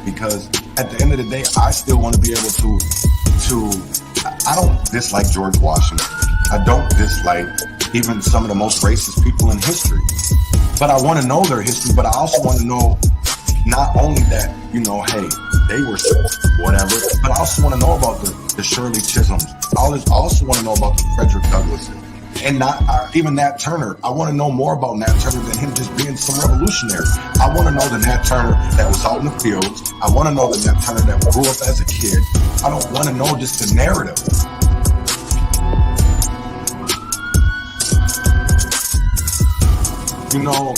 because at the end of the day, I still want to be able I don't dislike George Washington. I don't dislike even some of the most racist people in history. But I want to know their history, but I also want to know not only that, you know, hey, they were whatever, but I also want to know about the Shirley Chisholms. I also want to know about the Frederick Douglasses. And not even Nat Turner. I want to know more about Nat Turner than him just being some revolutionary. I want to know the Nat Turner that was out in the fields. I want to know the Nat Turner that grew up as a kid. I don't want to know just the narrative. You know,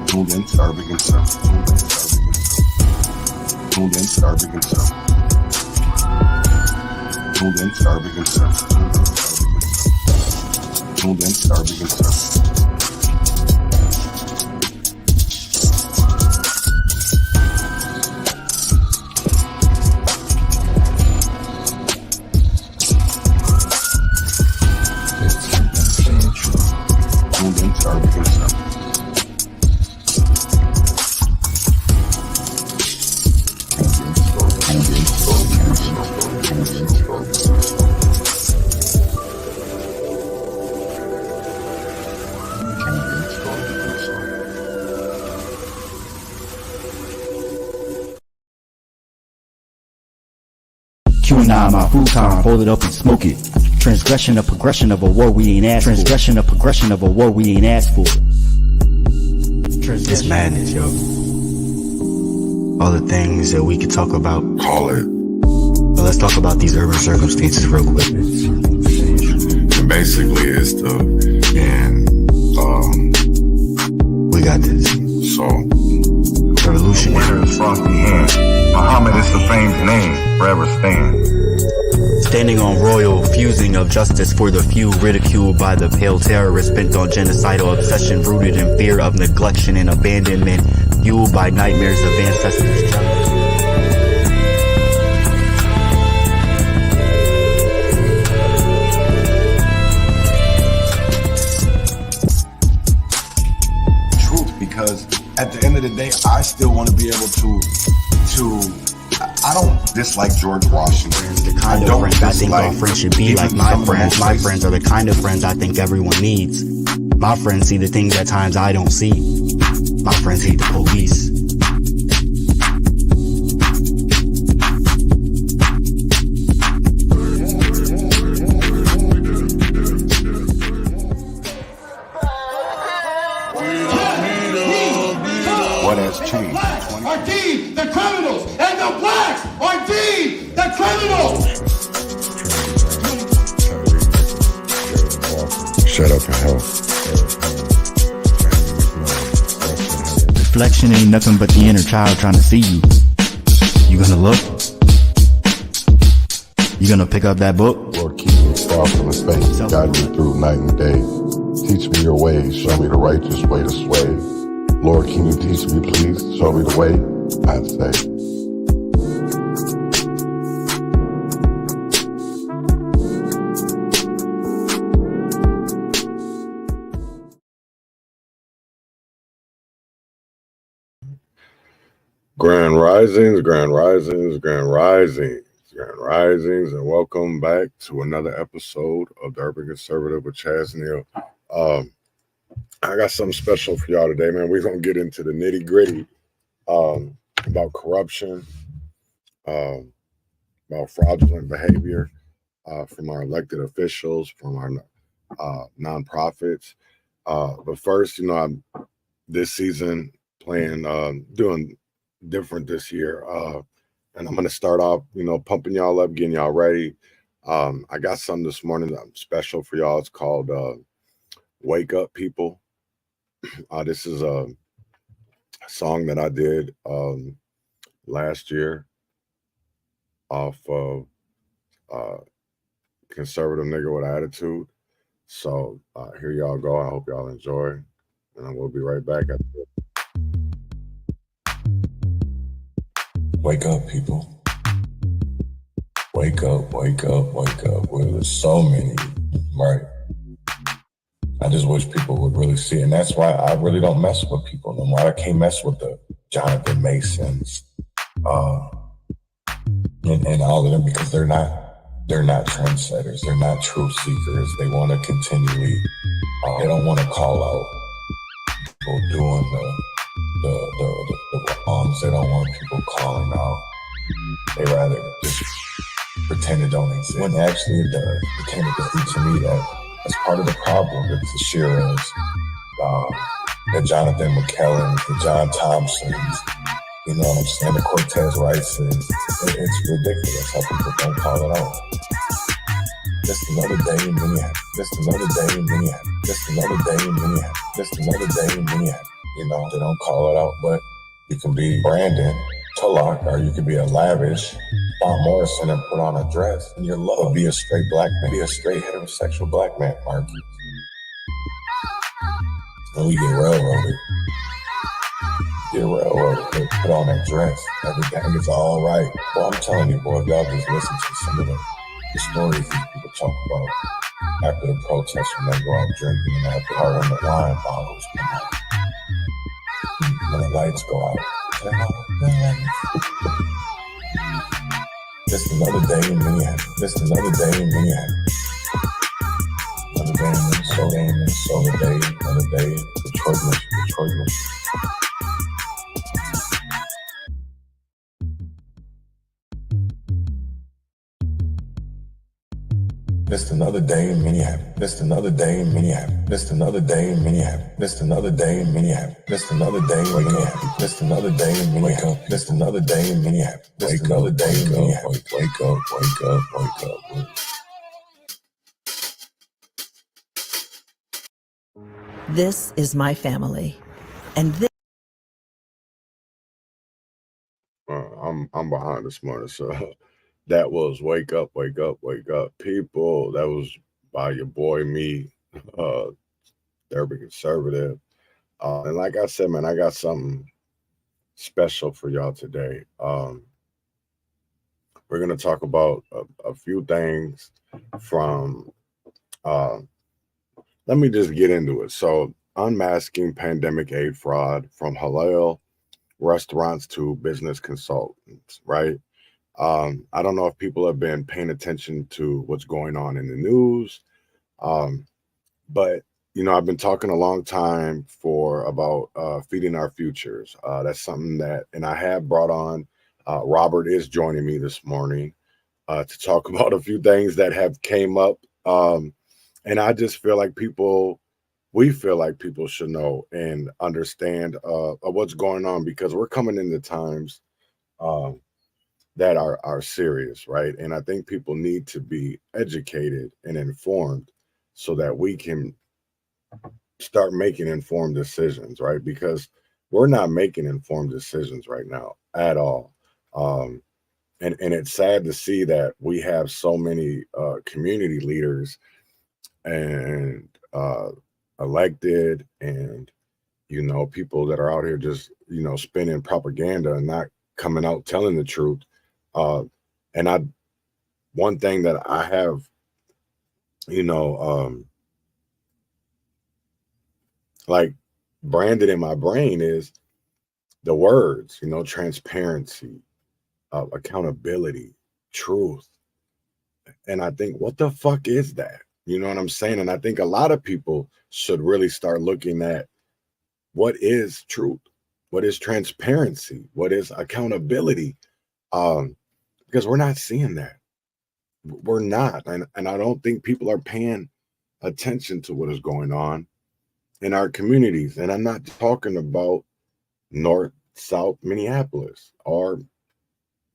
tuned in, start begin, sir. Tuned in, start begin, sir. Tuned in, start begin, sir. Tuned in, start begin, sir. Q9, my futon, fold it up and smoke it. Transgression, a progression of a war we ain't asked for. Transgression, a progression of a war we ain't asked for. It's madness, yo. All the things that we could talk about. Call it. But let's talk about these urban circumstances real quick. And basically it's we got this. So, revolution. Winter is frosty hand. Muhammad is the famed name, forever stand. Standing on royal fusing of justice for the few, ridiculed by the pale terrorists bent on genocidal obsession, rooted in fear of neglection and abandonment, fueled by nightmares of ancestors' jealousy. Because at the end of the day, I still want to be able to I don't dislike George Washington. The kind of friends I think all friends should be like my friends. My friends are the kind of friends I think everyone needs. My friends see the things at times I don't see. My friends hate the police. What has changed? Are deemed the criminals, and the blacks are deemed the criminals. Shut up and help. Reflection ain't nothing but the inner child trying to see you. You gonna look? You gonna pick up that book? Lord, keep me far from the faith. Guide me through night and day. Teach me your ways. Show me the righteous way to sway. Lord, can you teach me, please? Show me the way, I'd say. Grand risings, grand risings, grand risings, grand risings, and welcome back to another episode of the Urban Conservative with Chaz Neal. I got something special for y'all today, man. We're going to get into the nitty gritty about corruption, about fraudulent behavior from our elected officials, from our nonprofits. But first, you know, I'm this season doing different this year. And I'm going to start off, you know, pumping y'all up, getting y'all ready. I got something this morning that's special for y'all. It's called Wake Up People. This is a song that I did last year off of Conservative Nigga with Attitude. So here y'all go. I hope y'all enjoy. And I will be right back after this. Wake up, people. Wake up, wake up, wake up. Well, there's so many, right? I just wish people would really see it. And that's why I really don't mess with people no more. I can't mess with the Jonathan Masons and all of them, because they're not trendsetters. They're not truth seekers. They want to continually, they don't want to call out people doing the wrongs. They don't want people calling out. They rather just pretend it don't exist. When actually it does. It came to me that's part of the problem with the Shearers, the Jonathan McKellans, the John Thompsons, you know what I'm saying, the Cortez Rices. It's ridiculous how people don't call it out. Just another day in Minneapolis. Just another day in Minneapolis. Just another day in Minneapolis. Just another day in Minneapolis. You know, they don't call it out, but you can be Brandon Tullock, or you could be a lavish Bob Morrison and put on a dress, and you're loved. Be a straight black man. Be a straight heterosexual black man, Marcus. And we get railroaded. They put on that dress. Everything is all right. Well, I'm telling you, boy, y'all just listen to some of the stories these people talk about after the protests when they go out drinking and after hard on the wine bottles come out. When the lights go out. Just another day in Minneapolis. Just another day in Minneapolis. Another day in Minnesota, another day, Detroit, Michigan. Just another day in Minneapolis. Just another day in Minneapolis. Just another day in Minneapolis. Just another day in Minneapolis. Just another day in Minneapolis. Just another day in Minneapolis. Just another day in Minneapolis. Just another day in Minneapolis. Wake up. This is my family, and this. I'm behind this morning, so that was wake up, people. That was by your boy me, Derby Conservative. And like I said, man, I got something special for y'all today. We're gonna talk about a few things from. Let me just get into it. So, unmasking pandemic aid fraud from Halal restaurants to business consultants, right? I don't know if people have been paying attention to what's going on in the news, but you know, I've been talking a long time about feeding our futures. That's something that, and I have brought on. Robert is joining me this morning to talk about a few things that have came up, and I just feel like we feel like people should know and understand what's going on, because we're coming into times that are serious, right? And I think people need to be educated and informed so that we can start making informed decisions, right? Because we're not making informed decisions right now at all. And it's sad to see that we have so many community leaders and elected and, you know, people that are out here just, you know, spinning propaganda and not coming out telling the truth. And one thing that I have, you know, like branded in my brain is the words, you know, transparency, accountability, truth. And I think, what the fuck is that? You know what I'm saying? And I think a lot of people should really start looking at what is truth, what is transparency, what is accountability, because we're not seeing that. We're not. And I don't think people are paying attention to what is going on in our communities. And I'm not talking about North, South Minneapolis or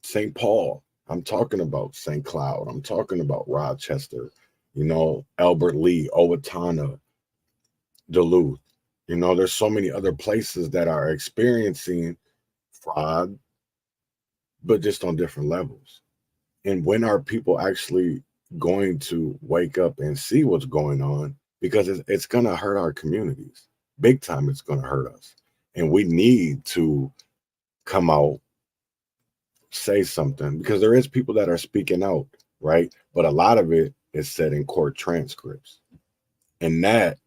St. Paul. I'm talking about St. Cloud. I'm talking about Rochester, you know, Albert Lee, Owatonna, Duluth. You know, there's so many other places that are experiencing fraud, but just on different levels. And when are people actually going to wake up and see what's going on? Because it's going to hurt our communities. Big time, it's going to hurt us. And we need to come out, say something, because there is people that are speaking out, right? But a lot of it is said in court transcripts. And that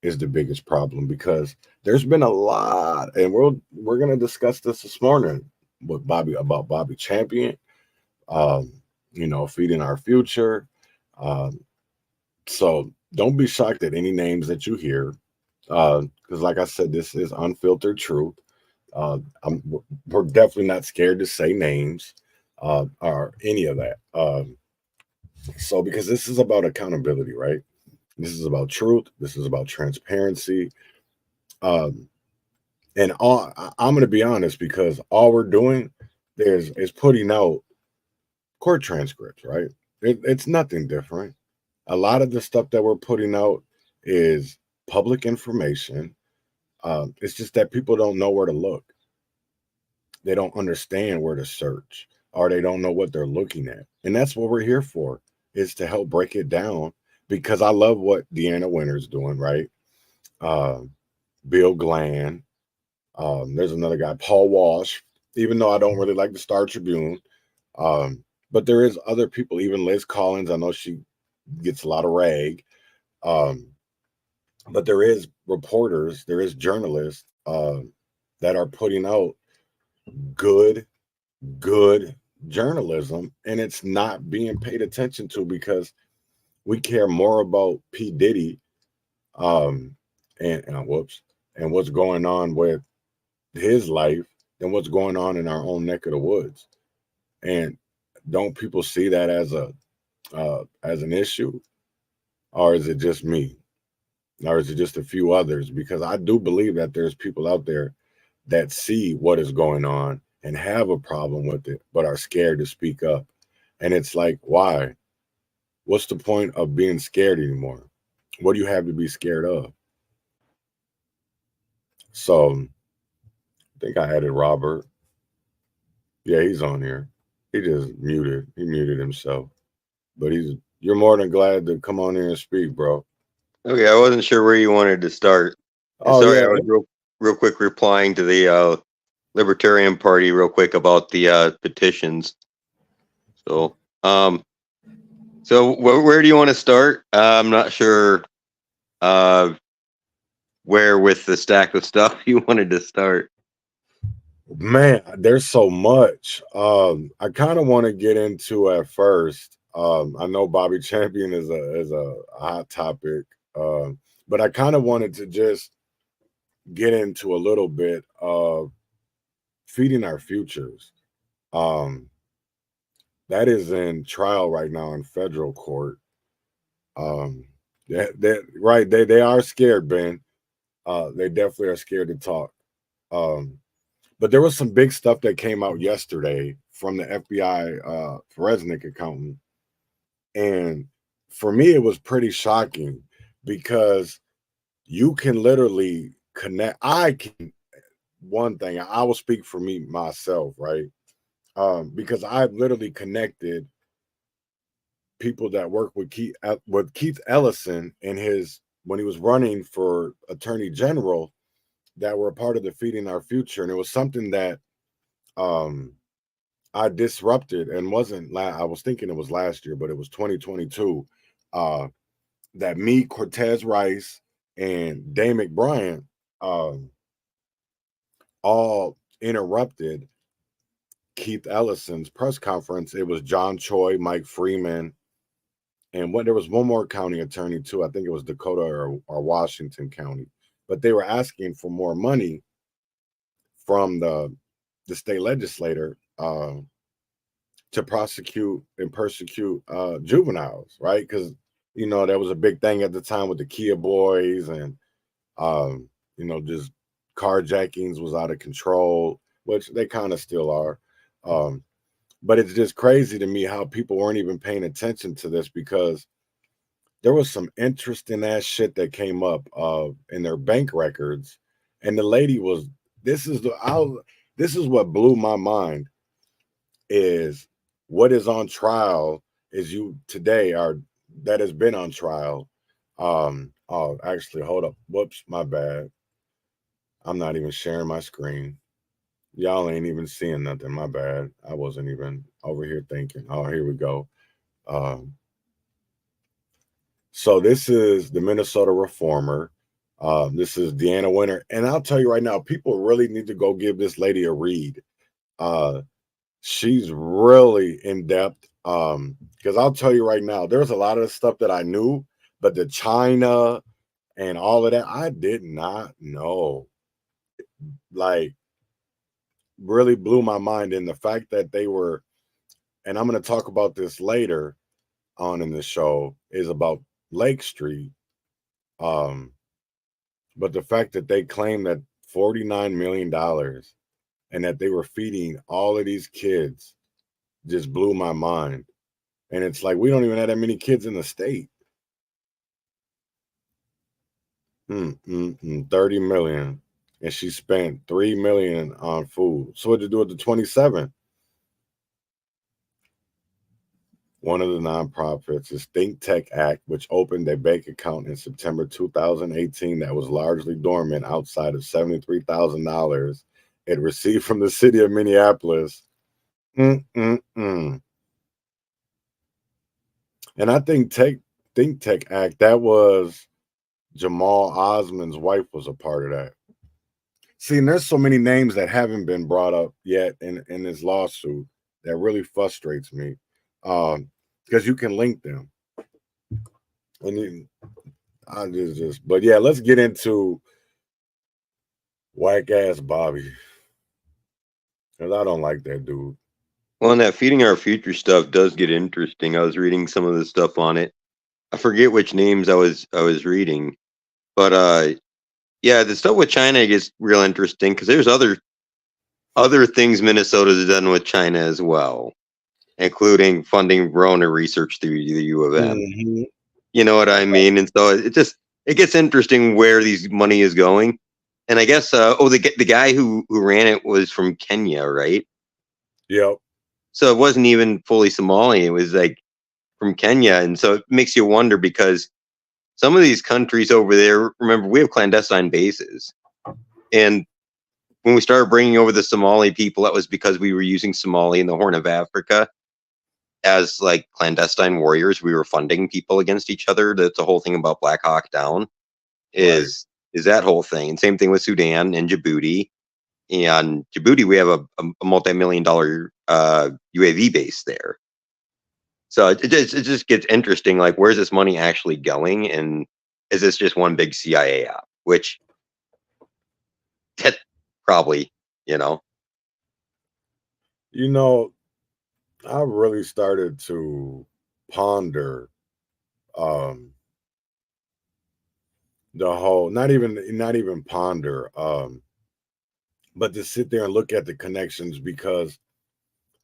is the biggest problem, because there's been a lot, and we're gonna discuss this morning with Bobby Champion, feeding our future. So don't be shocked at any names that you hear, because like I said, this is unfiltered truth. We're definitely not scared to say names or any of that. So because this is about accountability, right? This is about truth. This is about transparency. I'm going to be honest, because all we're doing is putting out court transcripts, right? It's nothing different. A lot of the stuff that we're putting out is public information. It's just that people don't know where to look. They don't understand where to search, or they don't know what they're looking at. And that's what we're here for, is to help break it down, because I love what Deanna Winter's doing, right? Bill Glenn. There's another guy, Paul Walsh, even though I don't really like the Star Tribune. But there is other people, even Liz Collins. I know she gets a lot of rag. But there is reporters, there is journalists that are putting out good journalism, and it's not being paid attention to, because we care more about P. Diddy and what's going on with his life than what's going on in our own neck of the woods. And don't people see that as an issue, or is it just me, or is it just a few others? Because I do believe that there's people out there that see what is going on and have a problem with it, but are scared to speak up. And it's like, why? What's the point of being scared anymore? What do you have to be scared of? So I think I added Robert. Yeah, he's on here. He just muted. He muted himself. But you're more than glad to come on here and speak, bro. Okay, I wasn't sure where you wanted to start. Sorry, yeah. I was real quick replying to the Libertarian Party real quick about the petitions. So, where do you want to start? I'm not sure where with the stack of stuff you wanted to start. Man, there's so much. I kind of want to get into at first. I know Bobby Champion is a hot topic, but I kind of wanted to just get into a little bit of feeding our futures. That is in trial right now in federal court. They are scared, Ben. They definitely are scared to talk. But there was some big stuff that came out yesterday from the FBI forensic accountant. And for me, it was pretty shocking, because you can literally connect. One thing, I will speak for myself, right? Because I've literally connected people that work with Keith Ellison when he was running for Attorney General, that were a part of the Feeding Our Future. And it was something that I disrupted, and I was thinking it was last year, but it was 2022, that me, Cortez Rice, and Dave McBrien all interrupted Keith Ellison's press conference. It was John Choi, Mike Freeman, and there was one more county attorney too. I think it was Dakota or Washington County. But they were asking for more money from the state legislator to prosecute and persecute juveniles, right? Because, there was a big thing at the time with the Kia boys, and, just carjackings was out of control, which they kind of still are. But it's just crazy to me how people weren't even paying attention to this, because there was some interesting ass shit that came up in their bank records. And the lady this is what blew my mind, is what is on trial that has been on trial. Actually, hold up. Whoops, my bad. I'm not even sharing my screen. Y'all ain't even seeing nothing. My bad. I wasn't even over here thinking. Oh, here we go. So this is the Minnesota Reformer. This is Deanna Winter, and I'll tell you right now, people really need to go give this lady a read. She's really in depth. Because I'll tell you right now, there's a lot of stuff that I knew, but the China and all of that, I did not know. Like, really blew my mind. And the fact that they were, and I'm going to talk about this later on in the show, is about Lake Street. But the fact that they claim that $49 million and that they were feeding all of these kids just blew my mind. And it's like, we don't even have that many kids in the state. 30 million. And she spent 3 million on food. So what to do with the 27? One of the nonprofits is Think Tech Act, which opened a bank account in September 2018 that was largely dormant outside of $73,000 it received from the city of Minneapolis. And I think Think Tech Act, that was Jamal Osman's wife was a part of that. See, and there's so many names that haven't been brought up yet in this lawsuit that really frustrates me. Because you can link them. And but yeah, let's get into whack ass Bobby. Because I don't like that dude. Well, and that feeding our future stuff does get interesting. I was reading some of the stuff on it. I forget which names I was reading, but yeah, the stuff with China gets real interesting because there's other things Minnesota's done with China as well, including funding Rona research through the U of M. You know what I mean? And so it gets interesting where these money is going. And I guess the guy who ran it was from Kenya, right? Yep. So it wasn't even fully Somali. It was like from Kenya. And so it makes you wonder because some of these countries over there, remember, we have clandestine bases. And when we started bringing over the Somali people, that was because we were using Somali in the Horn of Africa as like clandestine warriors. We were funding people against each other. That's the whole thing about Black Hawk Down is that whole thing. And same thing with Sudan and Djibouti. And Djibouti, we have a multi-million-dollar UAV base there. So it just gets interesting. Like, where's this money actually going? And is this just one big CIA app? Which that probably, I really started to ponder the whole, not even ponder, but to sit there and look at the connections, because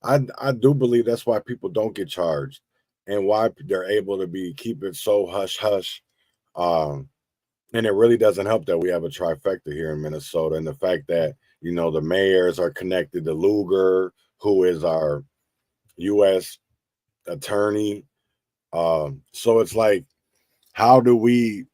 I do believe that's why people don't get charged and why they're able to keep it so hush hush. And it really doesn't help that we have a trifecta here in Minnesota, and the fact that the mayors are connected to Lugar, who is our U.S. attorney. So it's like, how do we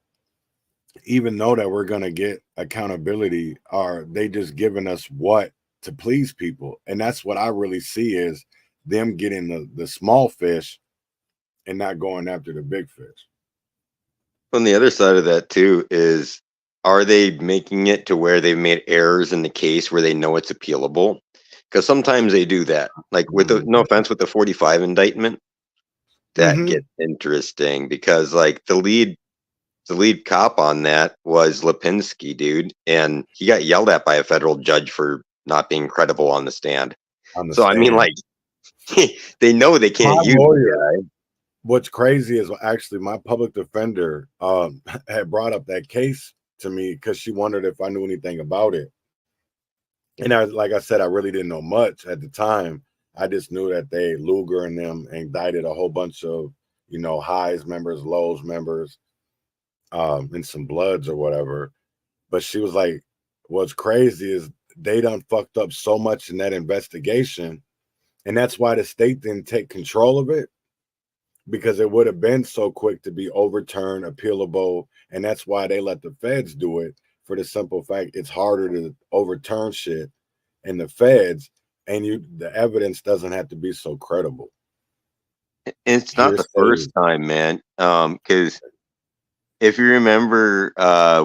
even know that we're going to get accountability? Are they just giving us what to please people? And that's what I really see is them getting the small fish and not going after the big fish. On the other side of that too is, are they making it to where they've made errors in the case where they know it's appealable? Because sometimes they do that. Like with no offense, with the 45 indictment, that gets interesting because like the lead cop on that was Lipinski, dude, and he got yelled at by a federal judge for not being credible on the stand. I mean, like, they know they can't use the guy. What's crazy is actually my public defender had brought up that case to me because she wondered if I knew anything about it. And like I said, I really didn't know much at the time. I just knew that Lugar and them indicted a whole bunch of, highs members, lows members, and some bloods or whatever. But she was like, what's crazy is they done fucked up so much in that investigation. And that's why the state didn't take control of it, because it would have been so quick to be overturned, appealable. And that's why they let the feds do it, for the simple fact it's harder to overturn shit in the feds, and the evidence doesn't have to be so credible. It's not the first time, man. Because if you remember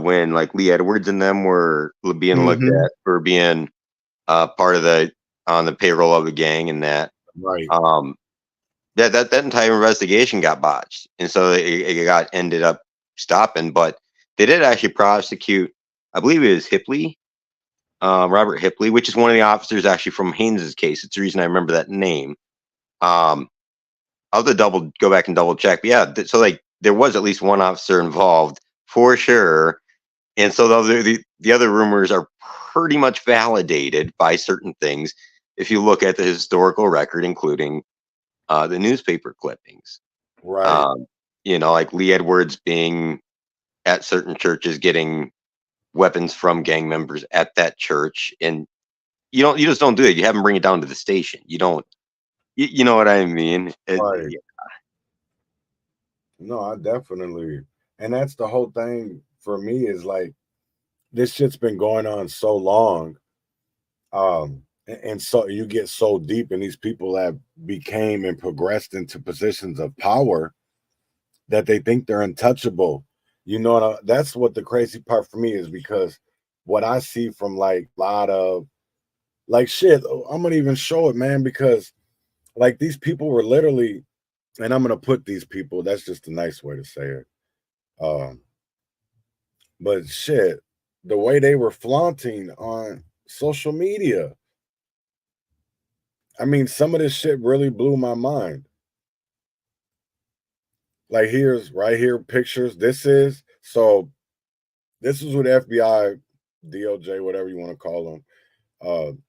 when like Lee Edwards and them were being looked Mm-hmm. at for being part of the on the payroll of the gang and that, Right. that entire investigation got botched, and so it got ended up stopping. But they did actually prosecute, I believe it was Hipley, Robert Hipley, which is one of the officers actually from Haynes's case. It's the reason I remember that name. I'll have to go back and double check. But yeah, so like there was at least one officer involved for sure. And so the other rumors are pretty much validated by certain things if you look at the historical record, including the newspaper clippings. Right. You know, like Lee Edwards being at certain churches getting weapons from gang members at that church, and you just don't do it. You have them bring it down to the station. You don't. You know what I mean? Right. Yeah. No, I definitely, and that's the whole thing for me is like this shit's been going on so long, and so you get so deep, and these people have became and progressed into positions of power that they think they're untouchable. You know, that's what the crazy part for me is, because what I see from like a lot of like shit, I'm gonna even show it, man, because like these people were literally, and I'm gonna put these people, that's just a nice way to say it. But shit, the way they were flaunting on social media. I mean, some of this shit really blew my mind. Like here's right here pictures. This is what FBI, DOJ, whatever you want to call them,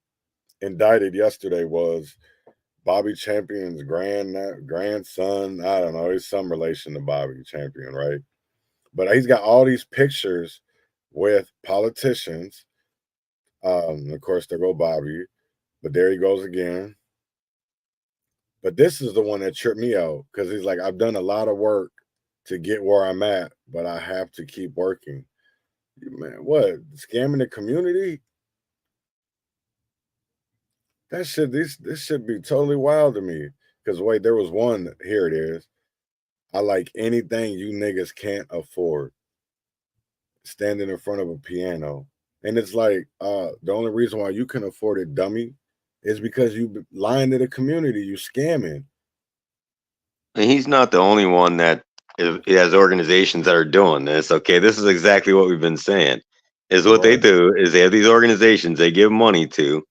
indicted yesterday was Bobby Champion's grandson. I don't know. He's some relation to Bobby Champion, right? But he's got all these pictures with politicians. Of course, there go Bobby, but there he goes again. But this is the one that tripped me out because he's like, I've done a lot of work to get where I'm at, but I have to keep working. Man, what? Scamming the community? That shit, this should be totally wild to me. Because wait, there was one, here it is. I like anything you niggas can't afford. Standing in front of a piano. And it's like, the only reason why you can afford it, dummy, is because you lying to the community, you scamming. And he's not the only one that he has organizations that are doing this. Okay, this is exactly what we've been saying. Is what they do is they have these organizations they give money to,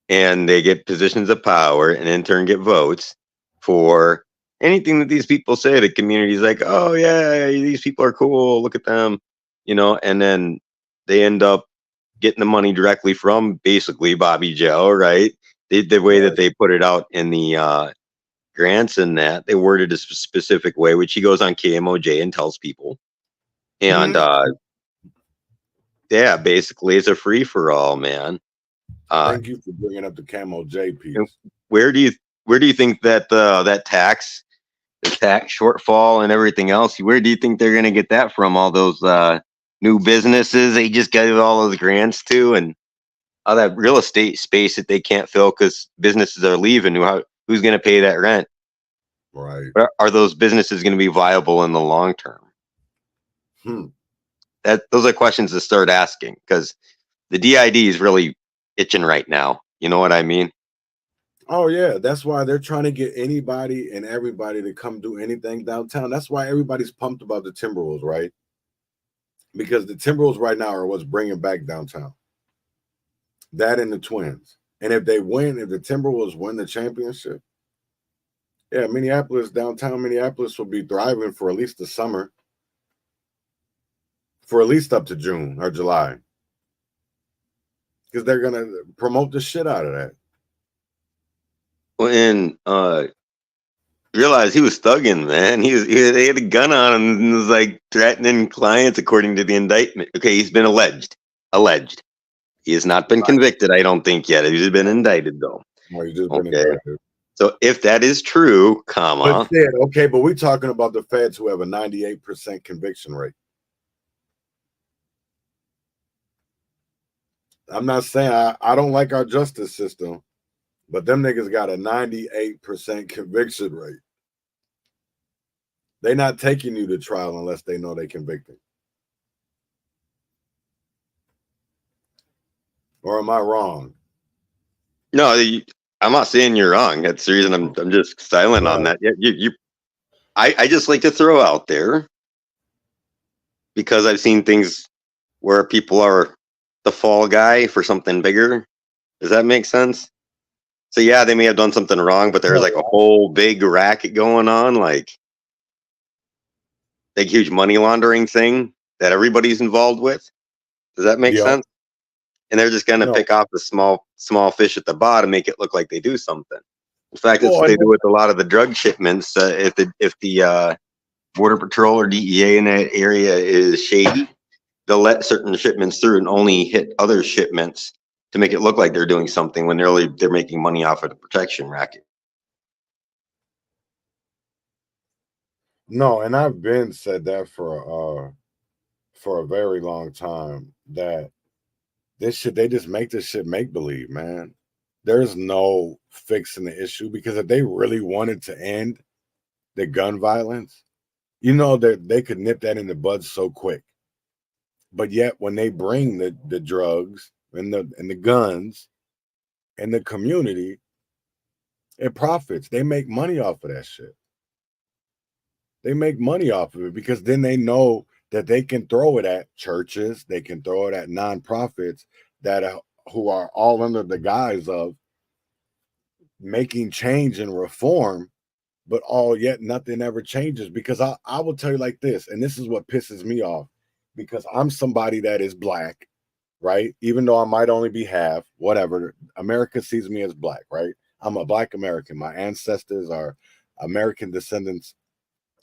and they get positions of power, and in turn get votes for anything that these people say. The community's like, oh yeah, these people are cool. Look at them, you know. And then they end up getting the money directly from basically Bobby Joe, right? The way that they put it out in the grants and that they worded a specific way, which he goes on KMOJ and tells people. And yeah, basically it's a free for all, man. Thank you for bringing up the Camo J piece. Where do you think that the tax shortfall and everything else, where do you think they're gonna get that from? All those new businesses they just gave all those grants to, and all that real estate space that they can't fill because businesses are leaving. Who's gonna pay that rent? Right. Are those businesses going to be viable in the long term? Those are questions to start asking, because the DID is really itching right now. You know what I mean? Oh yeah, that's why they're trying to get anybody and everybody to come do anything downtown. That's why everybody's pumped about the Timberwolves, right? Because the Timberwolves right now are what's bringing back downtown. That and the Twins. And if the Timberwolves win the championship, yeah, downtown Minneapolis will be thriving for at least the summer. For at least up to June or July. Because they're going to promote the shit out of that. Well, and realized he was thugging, man. They had a gun on him and was like threatening clients according to the indictment. Okay, he's been alleged. He has not been convicted, I don't think, yet. He's been indicted, though. No, he's just been indicted. So if that is true, but we're talking about the feds who have a 98% conviction rate. I'm not saying I don't like our justice system, but them niggas got a 98% conviction rate. They're not taking you to trial unless they know they convicted. Or am I wrong? No, I'm not saying you're wrong. That's the reason I'm just silent on that. I just like to throw out there, because I've seen things where people are the fall guy for something bigger. Does that make sense? So yeah, they may have done something wrong, but there's like a whole big racket going on, like big huge money laundering thing that everybody's involved with. Does that make sense? And they're just gonna pick off the small fish at the bottom, make it look like they do something. In fact, that's what they do with a lot of the drug shipments. If the Border Patrol or DEA in that area is shady, they'll let certain shipments through and only hit other shipments to make it look like they're doing something when they're making money off of the protection racket. No, and I've been said that for a very long time, that this shit, they just make this shit make believe, man. There's no fixing the issue, because if they really wanted to end the gun violence, you know, that they could nip that in the bud so quick. But yet when they bring the drugs and the guns in the community, it profits. They make money off of that shit. They make money off of it, because then they know that they can throw it at churches, they can throw it at nonprofits that who are all under the guise of making change and reform, but all yet nothing ever changes. Because I will tell you like this, and this is what pisses me off, because I'm somebody that is black, right? Even though I might only be half, whatever, America sees me as black, right? I'm a black American. My ancestors are American descendants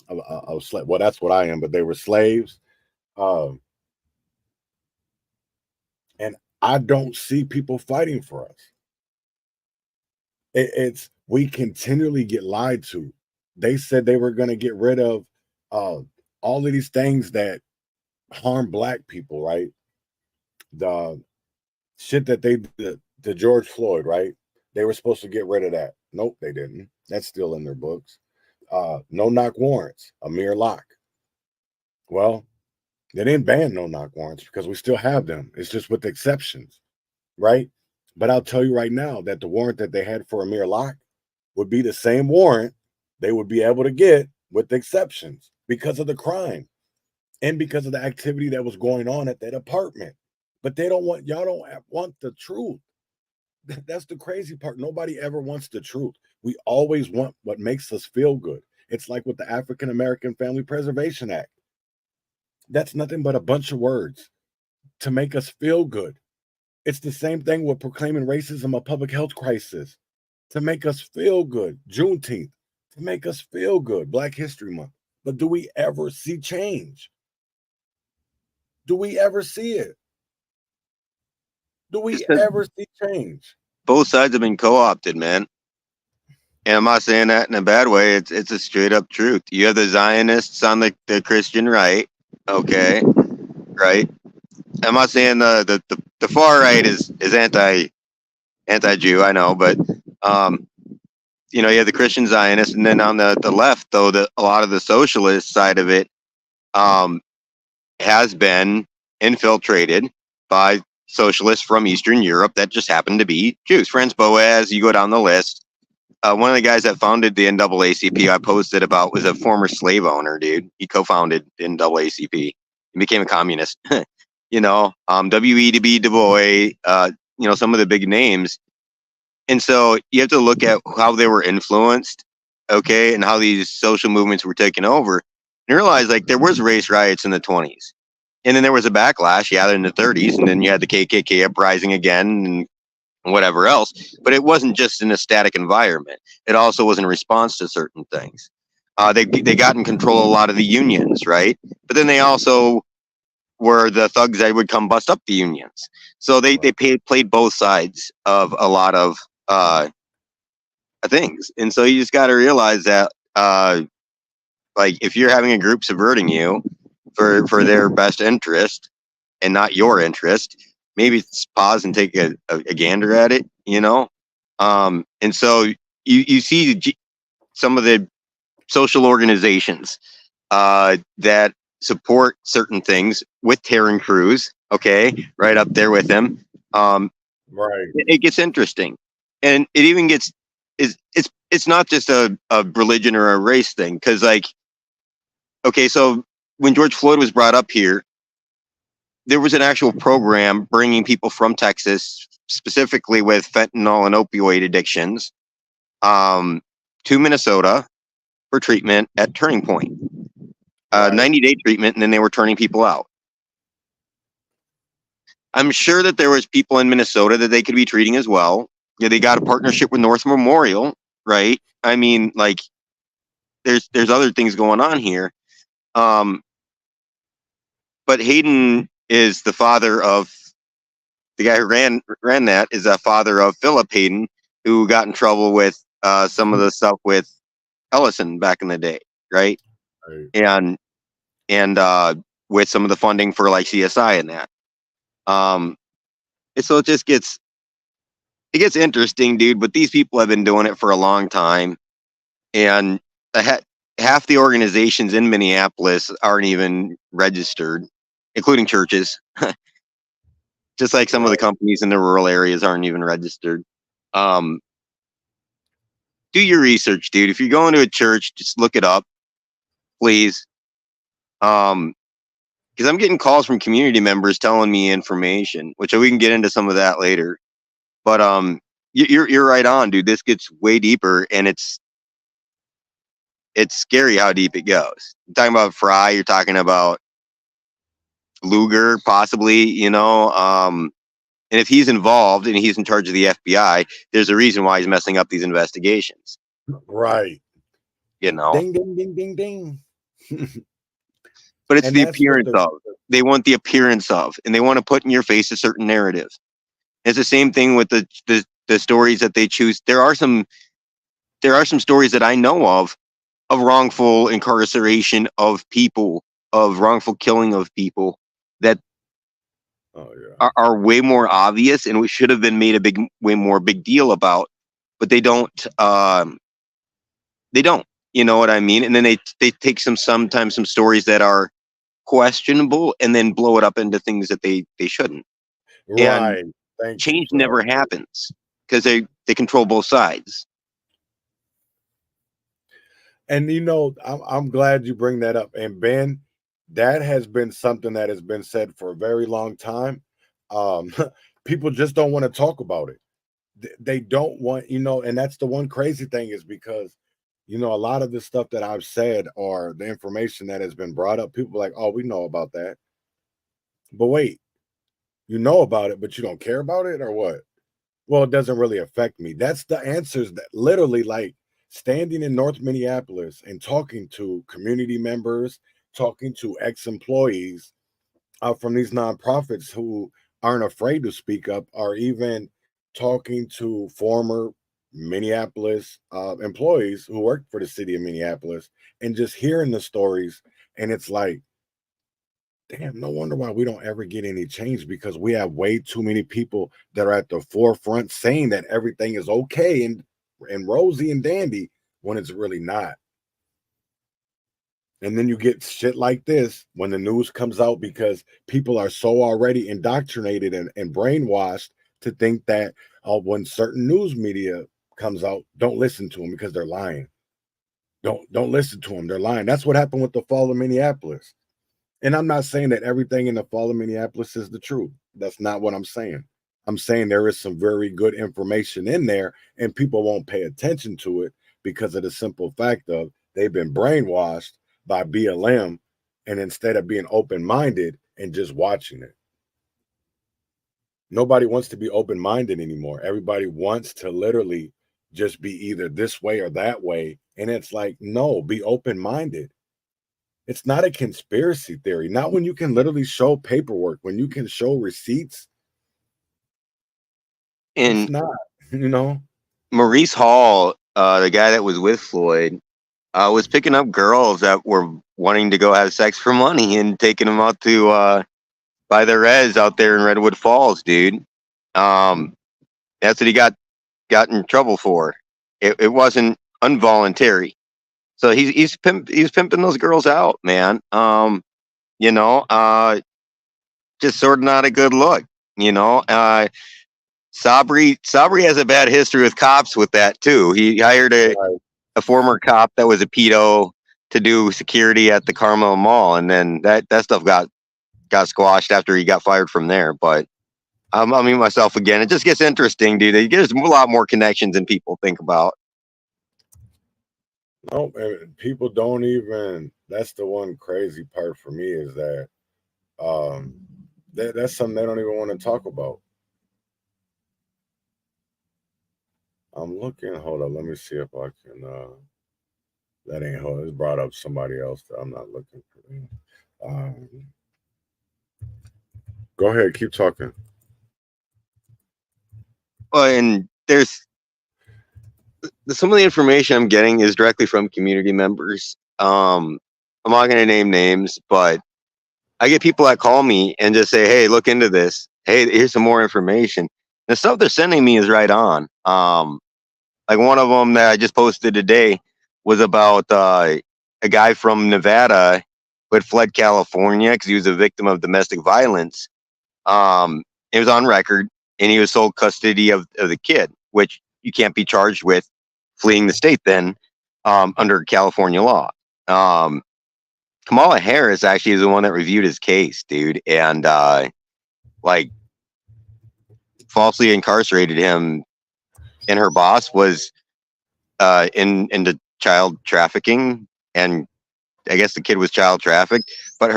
of slave. Well, that's what I am, but they were slaves. And I don't see people fighting for us. It's we continually get lied to. They said they were going to get rid of all of these things that harm black people, right? The shit that they did to George Floyd, right? They were supposed to get rid of that. Nope, they didn't. That's still in their books. No knock warrants, a mere lock. Well, they didn't ban no knock warrants because we still have them. It's just with exceptions, right? But I'll tell you right now that the warrant that they had for a mere lock would be the same warrant they would be able to get with exceptions, because of the crime and because of the activity that was going on at that apartment. But they don't want, y'all don't want the truth. That's the crazy part. Nobody ever wants the truth. We always want what makes us feel good. It's like with the African American Family Preservation Act. That's nothing but a bunch of words to make us feel good. It's the same thing with proclaiming racism a public health crisis, to make us feel good. Juneteenth, to make us feel good. Black History Month. But do we ever see change? Do we ever see it? Do we ever see change? Both sides have been co-opted, man. And I'm not saying that in a bad way. It's a straight up truth. You have the Zionists on the Christian right, okay, right? I'm not saying the far right is anti-Jew, I know, but you know, you have the Christian Zionists, and then on the left, though, a lot of the socialist side of it has been infiltrated by socialists from Eastern Europe that just happen to be Jews. Franz Boas, you go down the list. One of the guys that founded the NAACP I posted about was a former slave owner, dude. He co-founded the NAACP. He became a communist. You know, W.E.B. Du Bois, you know, some of the big names. And so you have to look at how they were influenced, okay, and how these social movements were taken over. And realize, like, there was race riots in the 20s. And then there was a backlash, yeah, in the 30s. And then you had the KKK uprising again and whatever else. But it wasn't just in a static environment. It also was in response to certain things. They got in control of a lot of the unions, right? But then they also were the thugs that would come bust up the unions. So they played both sides of a lot of things. And so you just got to realize that, like, if you're having a group subverting you for their best interest and not your interest, maybe pause and take a gander at it, you know? And so you see some of the social organizations that support certain things with Terran Crews. Okay, right up there with him. Right. It gets interesting, and it even gets it's not just a religion or a race thing, because like, okay, so when George Floyd was brought up here, there was an actual program bringing people from Texas, specifically with fentanyl and opioid addictions, to Minnesota for treatment at Turning Point. 90-day treatment, and then they were turning people out. I'm sure that there was people in Minnesota that they could be treating as well. Yeah, they got a partnership with North Memorial, right? I mean, like, there's other things going on here. But Hayden is the father of the guy who ran that is a father of Philip Hayden, who got in trouble with some of the stuff with Ellison back in the day, right? And with some of the funding for like CSI and that. And so it just gets interesting, dude. But these people have been doing it for a long time, and half the organizations in Minneapolis aren't even registered, including churches. Just like some of the companies in the rural areas aren't even registered. Do your research, dude. If you're going to a church, just look it up, please. Because I'm getting calls from community members telling me information, which we can get into some of that later. But you're right on, dude. This gets way deeper, and it's scary how deep it goes. You're talking about Fry. You're talking about Luger, possibly. You know, and if he's involved and he's in charge of the FBI, there's a reason why he's messing up these investigations. Right. You know. Ding ding ding ding ding. But it's the appearance of. They want the appearance of, and they want to put in your face a certain narrative. It's the same thing with the stories that they choose. There are some stories that I know of wrongful incarceration of people, of wrongful killing of people that are way more obvious, and we should have been made way more big deal about, but they don't. They don't. You know what I mean? And then they take sometimes some stories that are questionable and then blow it up into things that they shouldn't. Right. And change never happens because they control both sides. And you know, I'm glad you bring that up. And Ben, that has been something that has been said for a very long time. People just don't want to talk about it. They don't want, you know, and that's the one crazy thing is because, you know, a lot of the stuff that I've said or the information that has been brought up, people are like, oh, we know about that. But wait, you know about it, but you don't care about it or what? Well, it doesn't really affect me. That's the answers that literally, like, standing in North Minneapolis and talking to community members, talking to ex-employees from these nonprofits who aren't afraid to speak up, or even talking to former Minneapolis employees who worked for the city of Minneapolis, and just hearing the stories. And it's like, damn, no wonder why we don't ever get any change, because we have way too many people that are at the forefront saying that everything is okay and rosy and dandy when it's really not. And then you get shit like this when the news comes out, because people are so already indoctrinated and brainwashed to think that when certain news media comes out, don't listen to them because they're lying. Don't listen to them. They're lying. That's what happened with the fall of Minneapolis. And I'm not saying that everything in the fall of Minneapolis is the truth. That's not what I'm saying. I'm saying there is some very good information in there, and people won't pay attention to it because of the simple fact of they've been brainwashed by BLM, and instead of being open-minded and just watching it. Nobody wants to be open-minded anymore. Everybody wants to literally just be either this way or that way. And it's like, no, be open-minded. It's not a conspiracy theory. Not when you can literally show paperwork, when you can show receipts. And it's not, you know. Maurice Hall, the guy that was with Floyd, was picking up girls that were wanting to go have sex for money and taking them out to by the res out there in Redwood Falls, dude. That's what he got in trouble for. It wasn't involuntary. So he's pimping those girls out, man. You know, just sort of not a good look. You know, Sabri has a bad history with cops with that too. He hired a former cop that was a pedo to do security at the Carmel Mall, and then that stuff got squashed after he got fired from there. But I mean myself again. It just gets interesting, dude. There's a lot more connections than people think about. No, people don't even. That's the one crazy part for me is that that's something they don't even want to talk about. I'm looking. Hold up. Let me see if I can. That ain't hold. It's brought up somebody else that I'm not looking for. Go ahead. Keep talking. Well, and there's some of the information I'm getting is directly from community members. I'm not going to name names, but I get people that call me and just say, "Hey, look into this. Hey, here's some more information." The stuff they're sending me is right on. Like one of them that I just posted today was about a guy from Nevada who had fled California because he was a victim of domestic violence. It was on record, and he was sold custody of the kid, which you can't be charged with fleeing the state then under California law. Kamala Harris actually is the one that reviewed his case, dude, and like falsely incarcerated him. And her boss was into child trafficking, and I guess the kid was child trafficked. But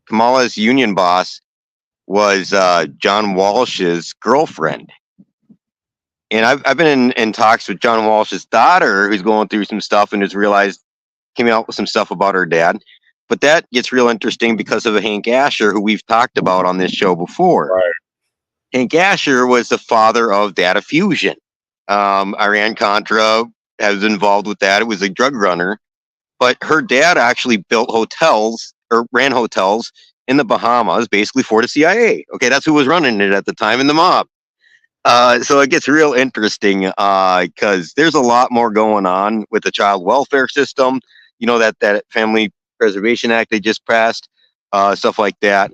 Kamala's union boss was John Walsh's girlfriend. And I've been in talks with John Walsh's daughter, who's going through some stuff and has came out with some stuff about her dad. But that gets real interesting because of Hank Asher, who we've talked about on this show before. Right. Hank Asher was the father of Data Fusion. Iran-Contra was involved with that. It was a drug runner. But her dad actually built hotels or ran hotels in the Bahamas, basically for the CIA. Okay, that's who was running it at the time in the mob. So it gets real interesting because there's a lot more going on with the child welfare system. You know, that Family Preservation Act they just passed, stuff like that.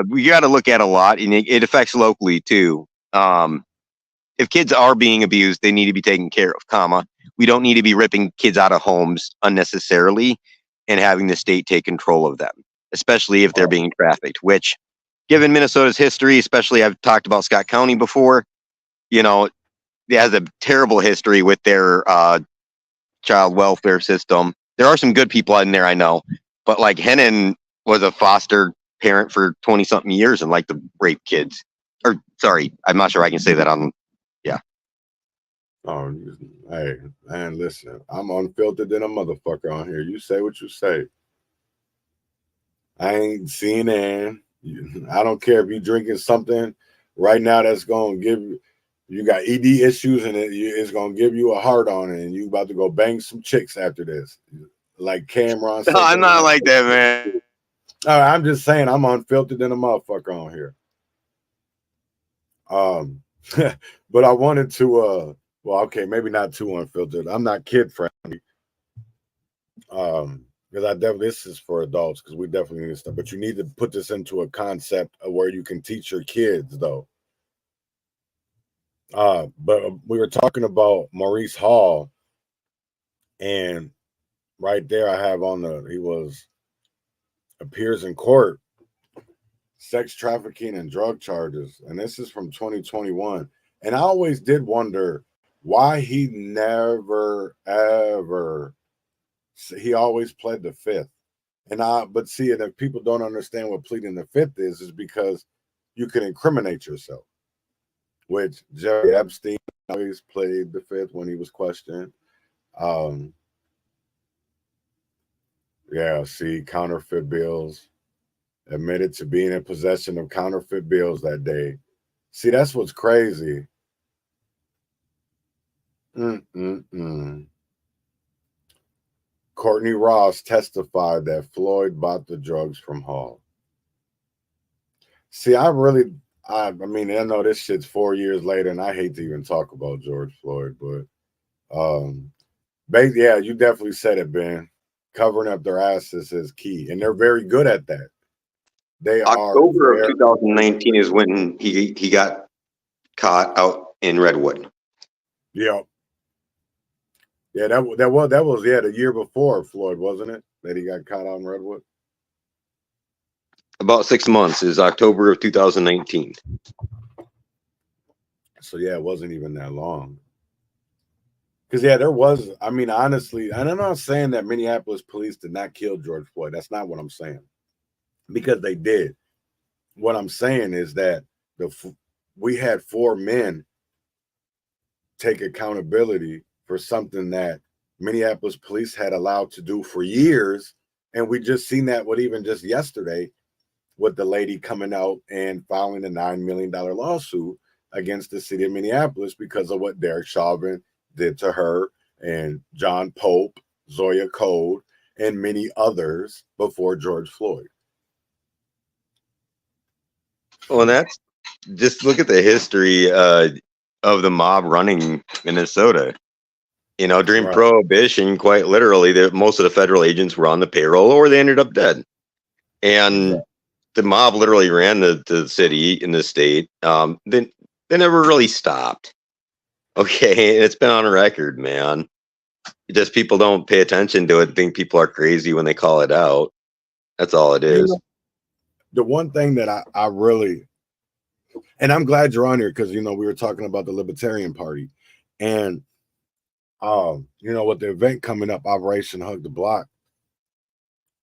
We got to look at a lot, and it affects locally too. If kids are being abused, they need to be taken care of, we don't need to be ripping kids out of homes unnecessarily and having the state take control of them, especially if they're being trafficked, which, given Minnesota's history, especially I've talked about Scott County before, you know, it has a terrible history with their child welfare system. There are some good people in there, I know, but like Hennon was a foster parent for 20-something years and like to rape kids. Or, sorry, I'm not sure I can say that on, yeah. Oh, hey, man, listen, I'm unfiltered than a motherfucker on here. You say what you say. I ain't CNN. I don't care if you're drinking something right now that's going to give you got ED issues and it's going to give you a heart on it and you about to go bang some chicks after this. Like Cameron said. No, I'm not like that, man. All right, I'm just saying I'm unfiltered than a motherfucker on here. But I wanted to well, okay, maybe not too unfiltered. I'm not kid friendly. Because this is for adults because we definitely need stuff. But you need to put this into a concept of where you can teach your kids, though. But we were talking about Maurice Hall, and right there I have on he appears in court, sex trafficking and drug charges, and this is from 2021. And I always did wonder why he never ever. He always pled the fifth, but see, and if people don't understand what pleading the fifth is because you can incriminate yourself. Which Jerry Epstein always played the fifth when he was questioned. Yeah, see, counterfeit bills, admitted to being in possession of counterfeit bills that day. See, that's what's crazy. Courtney Ross testified that Floyd bought the drugs from Hall. See, I mean, I know this shit's 4 years later, and I hate to even talk about George Floyd, but Yeah, you definitely said it, Ben. Covering up their asses is key, and they're very good at that. They October are of 2019 is when he got caught out in Redwood. Yeah. Yeah, that was the year before Floyd, wasn't it? That he got caught out in Redwood. About 6 months is October of 2019. So yeah, it wasn't even that long. Because yeah, there was. I mean, honestly, and I'm not saying that Minneapolis police did not kill George Floyd. That's not what I'm saying, because they did. What I'm saying is that we had 4 men take accountability for something that Minneapolis police had allowed to do for years, and we just seen that with even just yesterday, with the lady coming out and filing a $9 million lawsuit against the city of Minneapolis because of what Derek Chauvin did to her, and John Pope, Zoya Code, and many others before George Floyd. Well, that's just look at the history of the mob running Minnesota. You know, during Right. Prohibition, quite literally, most of the federal agents were on the payroll or they ended up dead. And Exactly. the mob literally ran the city in the state. They never really stopped. Okay, and it's been on record, man. Just people don't pay attention to it. Think people are crazy when they call it out. That's all it is. You know, the one thing that I really, and I'm glad you're on here, because we were talking about the Libertarian Party, and with the event coming up, Operation Hug the Block,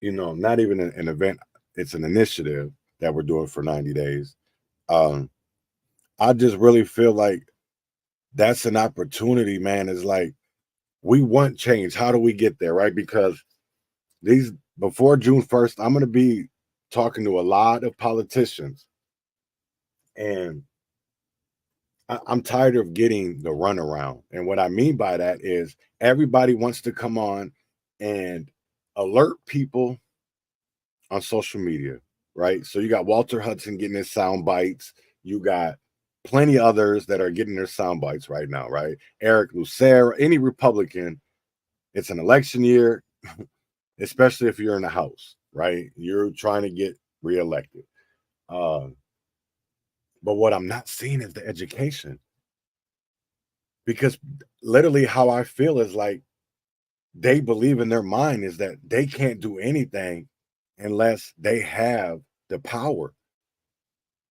not even an event, it's an initiative that we're doing for 90 days. I just really feel like that's an opportunity, man. Is like, we want change. How do we get there, right? Because before June 1st, I'm going to be talking to a lot of politicians, and I'm tired of getting the runaround. And what I mean by that is everybody wants to come on and alert people on social media, right? So you got Walter Hudson getting his sound bites. You got plenty others that are getting their sound bites right now, right? Eric Lucero, any Republican. It's an election year, especially if you're in the House, right? You're trying to get reelected. But what I'm not seeing is the education. Because literally how I feel is like, they believe in their mind is that they can't do anything unless they have the power.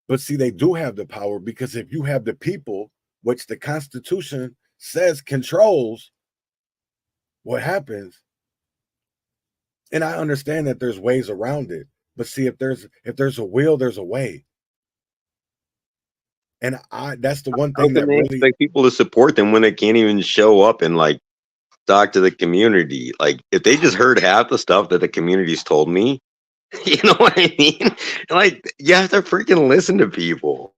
But see, they do have the power, because if you have the people, which the Constitution says controls what happens, and I understand that there's ways around it, but see, if there's a will, there's a way. And that's the one thing How that can they really, expect people to support them when they can't even show up and like talk to the community? Like, if they just heard half the stuff that the community's told me, you know what I mean? Like, you have to freaking listen to people.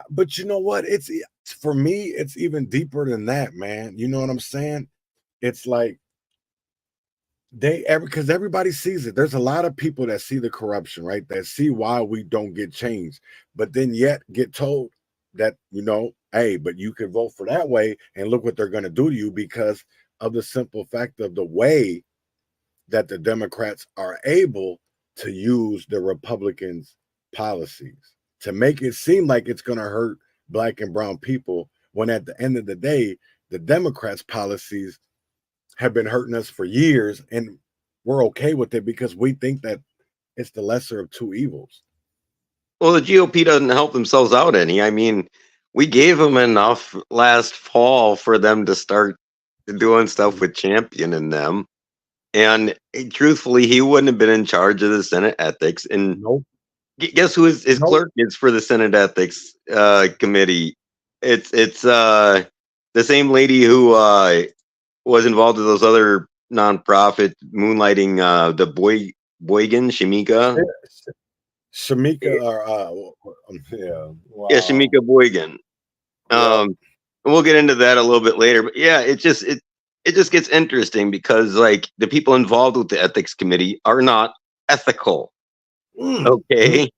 but you know what? It's, for me, it's even deeper than that, man. You know what I'm saying? It's like, because everybody sees it. There's a lot of people that see the corruption, right? That see why we don't get change, but then yet get told that, hey, but you can vote for that way, and look what they're going to do to you, because of the simple fact of the way that the Democrats are able to use the Republicans' policies to make it seem like it's going to hurt Black and brown people, when at the end of the day, the Democrats' policies have been hurting us for years, and we're okay with it because we think that it's the lesser of two evils. Well, the GOP doesn't help themselves out any. I mean, we gave them enough last fall for them to start doing stuff with Champion and them. And truthfully, he wouldn't have been in charge of the Senate Ethics. And Nope. guess who his Nope. clerk is for the Senate Ethics Committee? It's the same lady who was involved with those other nonprofit moonlighting, the Boygan, Shamika. Shamika, or yeah, wow. Yeah, Shamika Boygan. We'll get into that a little bit later, but yeah, it just gets interesting, because like the people involved with the ethics committee are not ethical. Okay.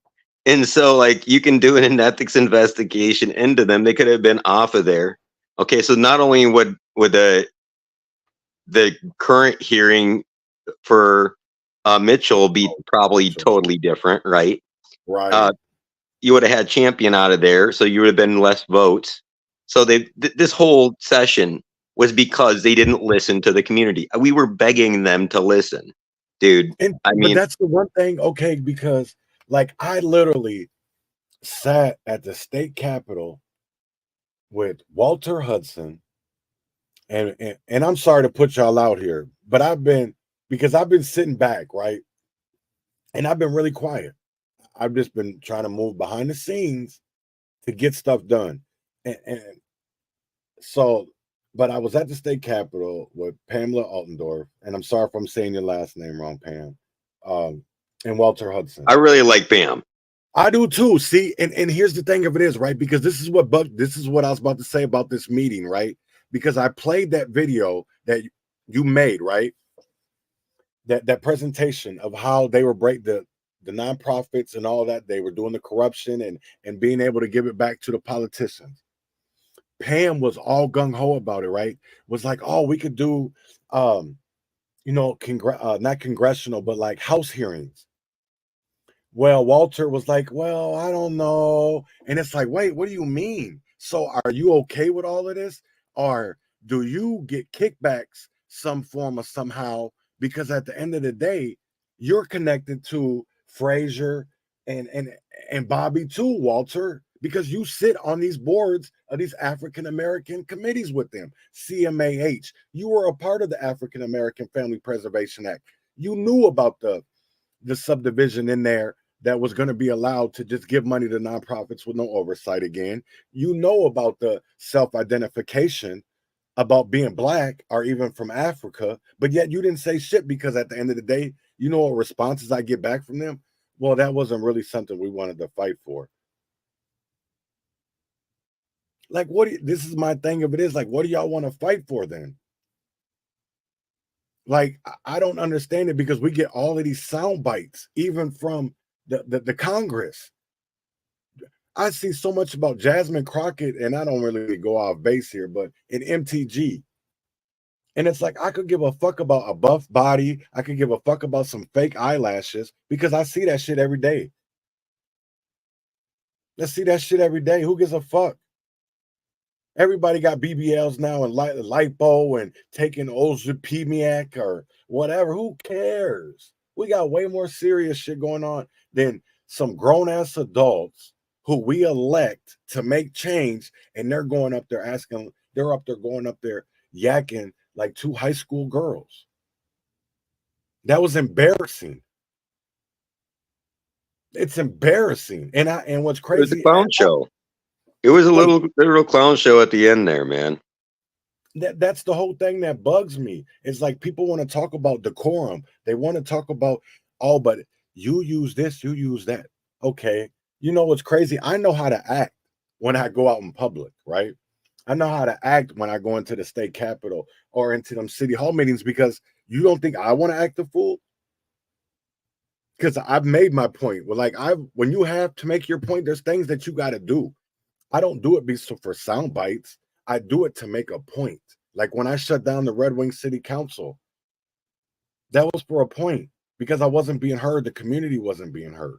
And so like you can do an ethics investigation into them. They could have been off of there. Okay, so not only would the the current hearing for Mitchell will be probably totally different, right? Right. You would have had Champion out of there, so you would have been less votes. So this whole session was because they didn't listen to the community. We were begging them to listen, dude. But that's the one thing, okay, because like I literally sat at the state capitol with Walter Hudson, and I'm sorry to put y'all out here, but I've been sitting back, right? And I've been really quiet. I've just been trying to move behind the scenes to get stuff done. And so, but I was at the state capitol with Pamela Altendorf, and I'm sorry if I'm saying your last name wrong, Pam, and Walter Hudson. I really like Pam. I do too. See, and here's the thing of it is, right? Because this is what I was about to say about this meeting, right? Because I played that video that you made, right? That presentation of how they were the nonprofits and all that, they were doing the corruption and being able to give it back to the politicians. Pam was all gung-ho about it, right? Was like, oh, we could do not congressional, but like House hearings. Well, Walter was like, well, I don't know. And it's like, wait, what do you mean? So are you okay with all of this? Or do you get kickbacks some form or somehow? Because at the end of the day, you're connected to Frazier and Bobby too, Walter, because you sit on these boards of these African-American committees with them. CMAH, you were a part of the African-American Family Preservation Act. You knew about the subdivision in there that was going to be allowed to just give money to nonprofits with no oversight again. You know about the self-identification about being Black or even from Africa, but yet you didn't say shit because at the end of the day, you know what responses I get back from them? Well, that wasn't really something we wanted to fight for. Like, this is my thing of it is like, what do y'all want to fight for then? Like, I don't understand it because we get all of these sound bites, even from the Congress. I see so much about Jasmine Crockett, and I don't really go off base here, but in MTG. And it's like, I could give a fuck about a buff body. I could give a fuck about some fake eyelashes because I see that shit every day. Let's see that shit every day. Who gives a fuck? Everybody got BBLs now and lipo and taking ozepimiac or whatever. Who cares? We got way more serious shit going on than some grown-ass adults who we elect to make change, and they're going up there going up there yakking like two high school girls. That was embarrassing. It's embarrassing. And what's crazy, it was a clown show. It was a little clown show at the end there, man. That's the whole thing that bugs me. It's like people want to talk about decorum. They want to talk about, oh, but you use this, you use that. Okay. You know what's crazy? I know how to act when I go out in public, right? I know how to act when I go into the state capitol or into them city hall meetings, because you don't think I want to act the fool? Because I've made my point. Well, like when you have to make your point, there's things that you got to do. I don't do it for sound bites. I do it to make a point. Like when I shut down the Red Wing City Council, that was for a point because I wasn't being heard. The community wasn't being heard.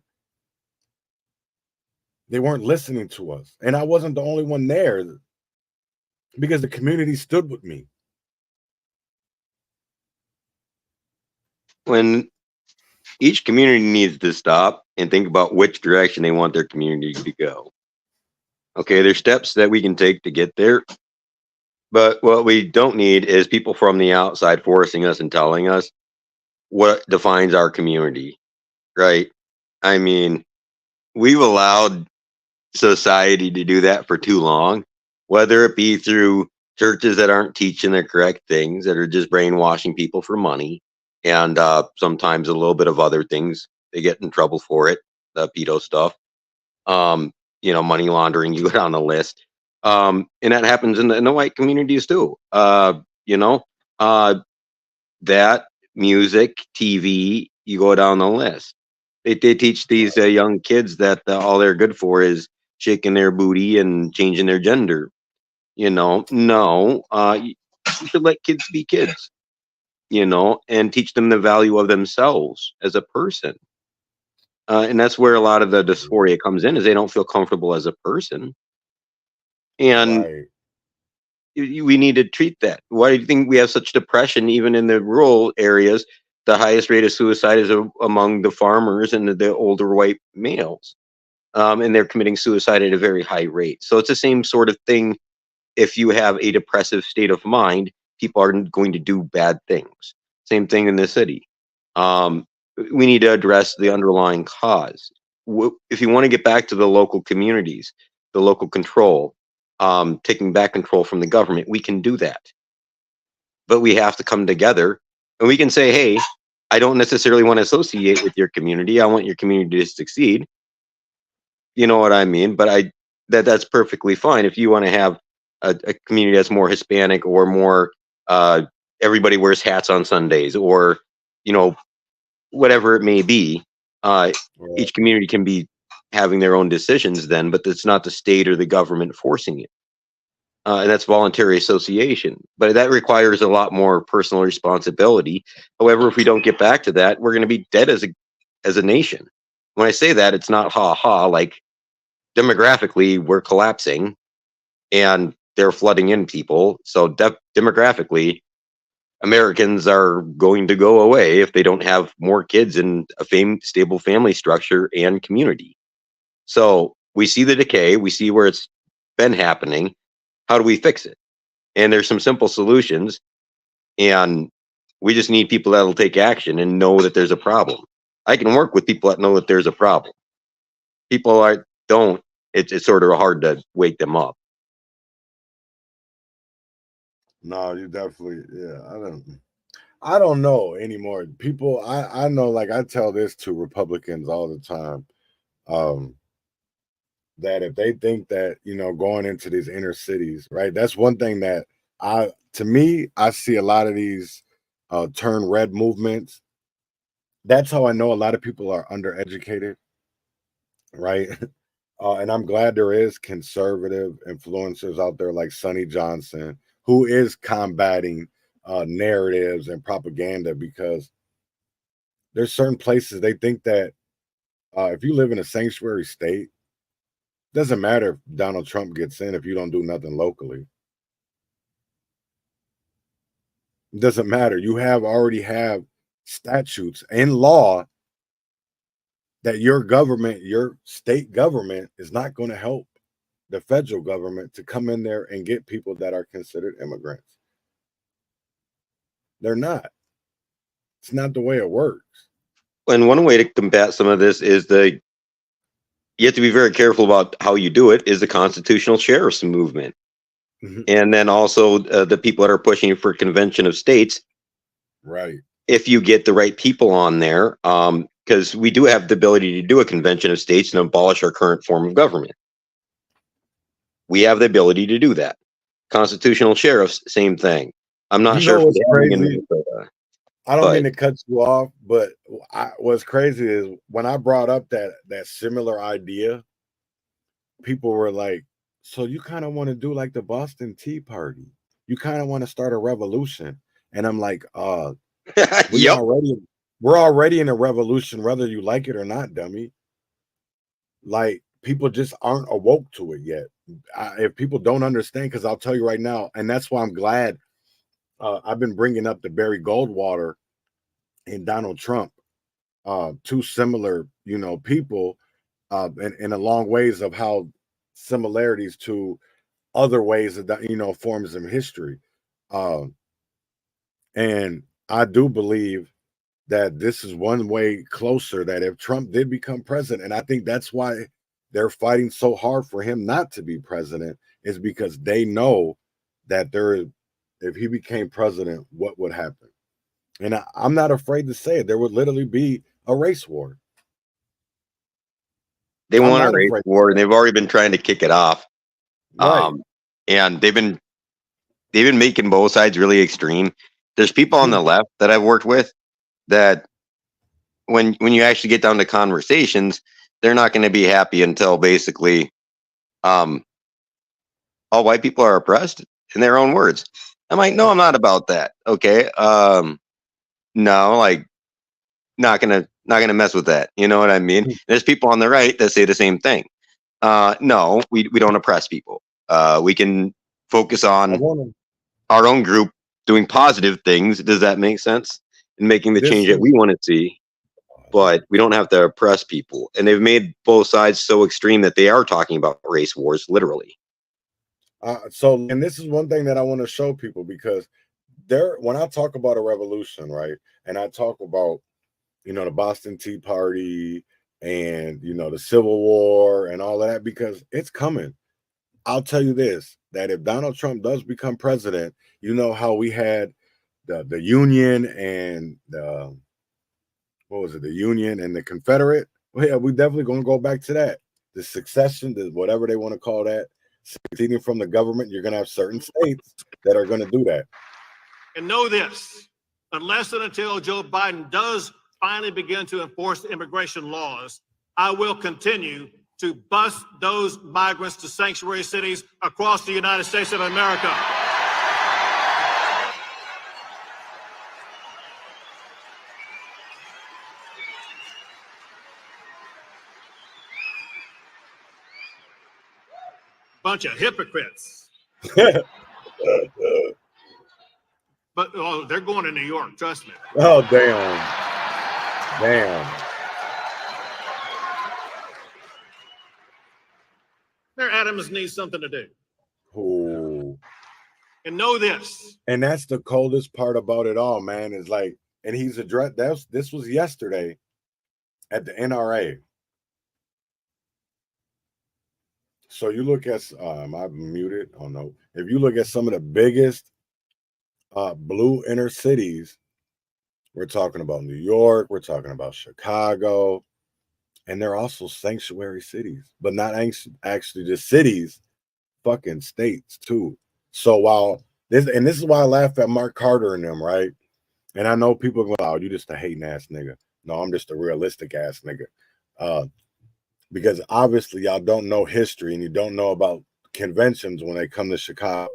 They weren't listening to us. And I wasn't the only one there because the community stood with me. When each community needs to stop and think about which direction they want their community to go. Okay, there's steps that we can take to get there. But what we don't need is people from the outside forcing us and telling us what defines our community, right? I mean, we've allowed society to do that for too long, whether it be through churches that aren't teaching the correct things, that are just brainwashing people for money, and sometimes a little bit of other things. They get in trouble for it, the pedo stuff, money laundering, you go down the list. And that happens in the white communities too. That music, TV, you go down the list. They teach these young kids that all they're good for is shaking their booty and changing their gender. No, you should let kids be kids. and teach them the value of themselves as a person. And that's where a lot of the dysphoria comes in, is they don't feel comfortable as a person. And Right. we need to treat that. Why do you think we have such depression even in the rural areas? The highest rate of suicide is among the farmers and the older white males. And they're committing suicide at a very high rate. So it's the same sort of thing. If you have a depressive state of mind, people are going to do bad things. Same thing in the city. We need to address the underlying cause. If you want to get back to the local communities, the local control, taking back control from the government, we can do that. But we have to come together, and we can say, hey, I don't necessarily want to associate with your community. I want your community to succeed. You know what I mean? But that's perfectly fine. If you want to have a community that's more Hispanic or more everybody wears hats on Sundays, or whatever it may be, each community can be having their own decisions then, but it's not the state or the government forcing it. And that's voluntary association, but that requires a lot more personal responsibility. However, if we don't get back to that, we're going to be dead as a nation. When I say that, it's not like demographically we're collapsing and they're flooding in people. So demographically, Americans are going to go away if they don't have more kids in a stable family structure and community. So we see the decay, we see where it's been happening. How do we fix it? And there's some simple solutions, and we just need people that'll take action and know that there's a problem. I can work with people that know that there's a problem. People don't. It's sort of hard to wake them up. No, you definitely, yeah. I don't know anymore. People, I know, like I tell this to Republicans all the time, that if they think that, going into these inner cities, right? That's one thing that I see a lot of these turn red movements. That's how I know a lot of people are undereducated, right? And I'm glad there is conservative influencers out there like Sonny Johnson, who is combating narratives and propaganda, because there's certain places they think that if you live in a sanctuary state, doesn't matter if Donald Trump gets in if you don't do nothing locally. It doesn't matter. You already have statutes and law that your government, your state government, is not going to help the federal government to come in there and get people that are considered immigrants. They're not. It's not the way it works. And one way to combat some of this is you have to be very careful about how you do it, is the constitutional sheriffs movement. Mm-hmm. And then also the people that are pushing for convention of states. Right. If you get the right people on there, because we do have the ability to do a convention of states and abolish our current form of government. We have the ability to do that. Constitutional sheriffs, same thing. I'm not sure if it's happening in Minnesota. I don't mean to cut you off, but what's crazy is when I brought up that similar idea, people were like, so you kind of want to do like the Boston Tea Party? You kind of want to start a revolution? And I'm like, yep. We're already in a revolution, whether you like it or not, dummy. Like, people just aren't awoke to it yet. If people don't understand, because I'll tell you right now, and that's why I'm glad I've been bringing up the Barry Goldwater and Donald Trump, two similar, people, in a long ways of how similarities to other ways of that, forms of history. And I do believe that this is one way closer, that if Trump did become president, and I think that's why they're fighting so hard for him not to be president, is because they know that if he became president, what would happen? And I'm not afraid to say it. There would literally be a race war. They want a race war, and they've already been trying to kick it off. Right. And they've been making both sides really extreme. There's people on the left that I've worked with that when you actually get down to conversations, they're not going to be happy until basically all white people are oppressed, in their own words. I'm like, no, I'm not about that. Okay. no, like not gonna mess with that. You know what I mean? There's people on the right that say the same thing. No, we don't oppress people. We can focus on our own group doing positive things. Does that make sense? And making the change that we want to see. But we don't have to oppress people. And they've made both sides so extreme that they are talking about race wars, literally. And this is one thing that I want to show people, because when I talk about a revolution, right, and I talk about, the Boston Tea Party and, the Civil War and all of that, because it's coming. I'll tell you this, that if Donald Trump does become president, you know how we had the Union and the Union and the Confederate? Well, yeah, we definitely going to go back to that. The succession, whatever they want to call that, seceding from the government. You're going to have certain states that are going to do that. And know this, unless and until Joe Biden does finally begin to enforce the immigration laws, I will continue to bus those migrants to sanctuary cities across the United States of America. Bunch of hypocrites. But they're going to New York, trust me. Oh, damn. Their Adams needs something to do. Ooh. And know this. And that's the coldest part about it all, man, is like, and he's addressed, this was yesterday at the NRA. So you look at, am I muted? Oh, no. If you look at some of the biggest blue inner cities, we're talking about New York, we're talking about Chicago, and they're also sanctuary cities, but not actually just cities, fucking states too. So while this is why I laugh at Mark Carter and them, right? And I know people go, "Oh, you just a hating ass nigga." No, I'm just a realistic ass nigga. Because obviously y'all don't know history and you don't know about conventions when they come to Chicago.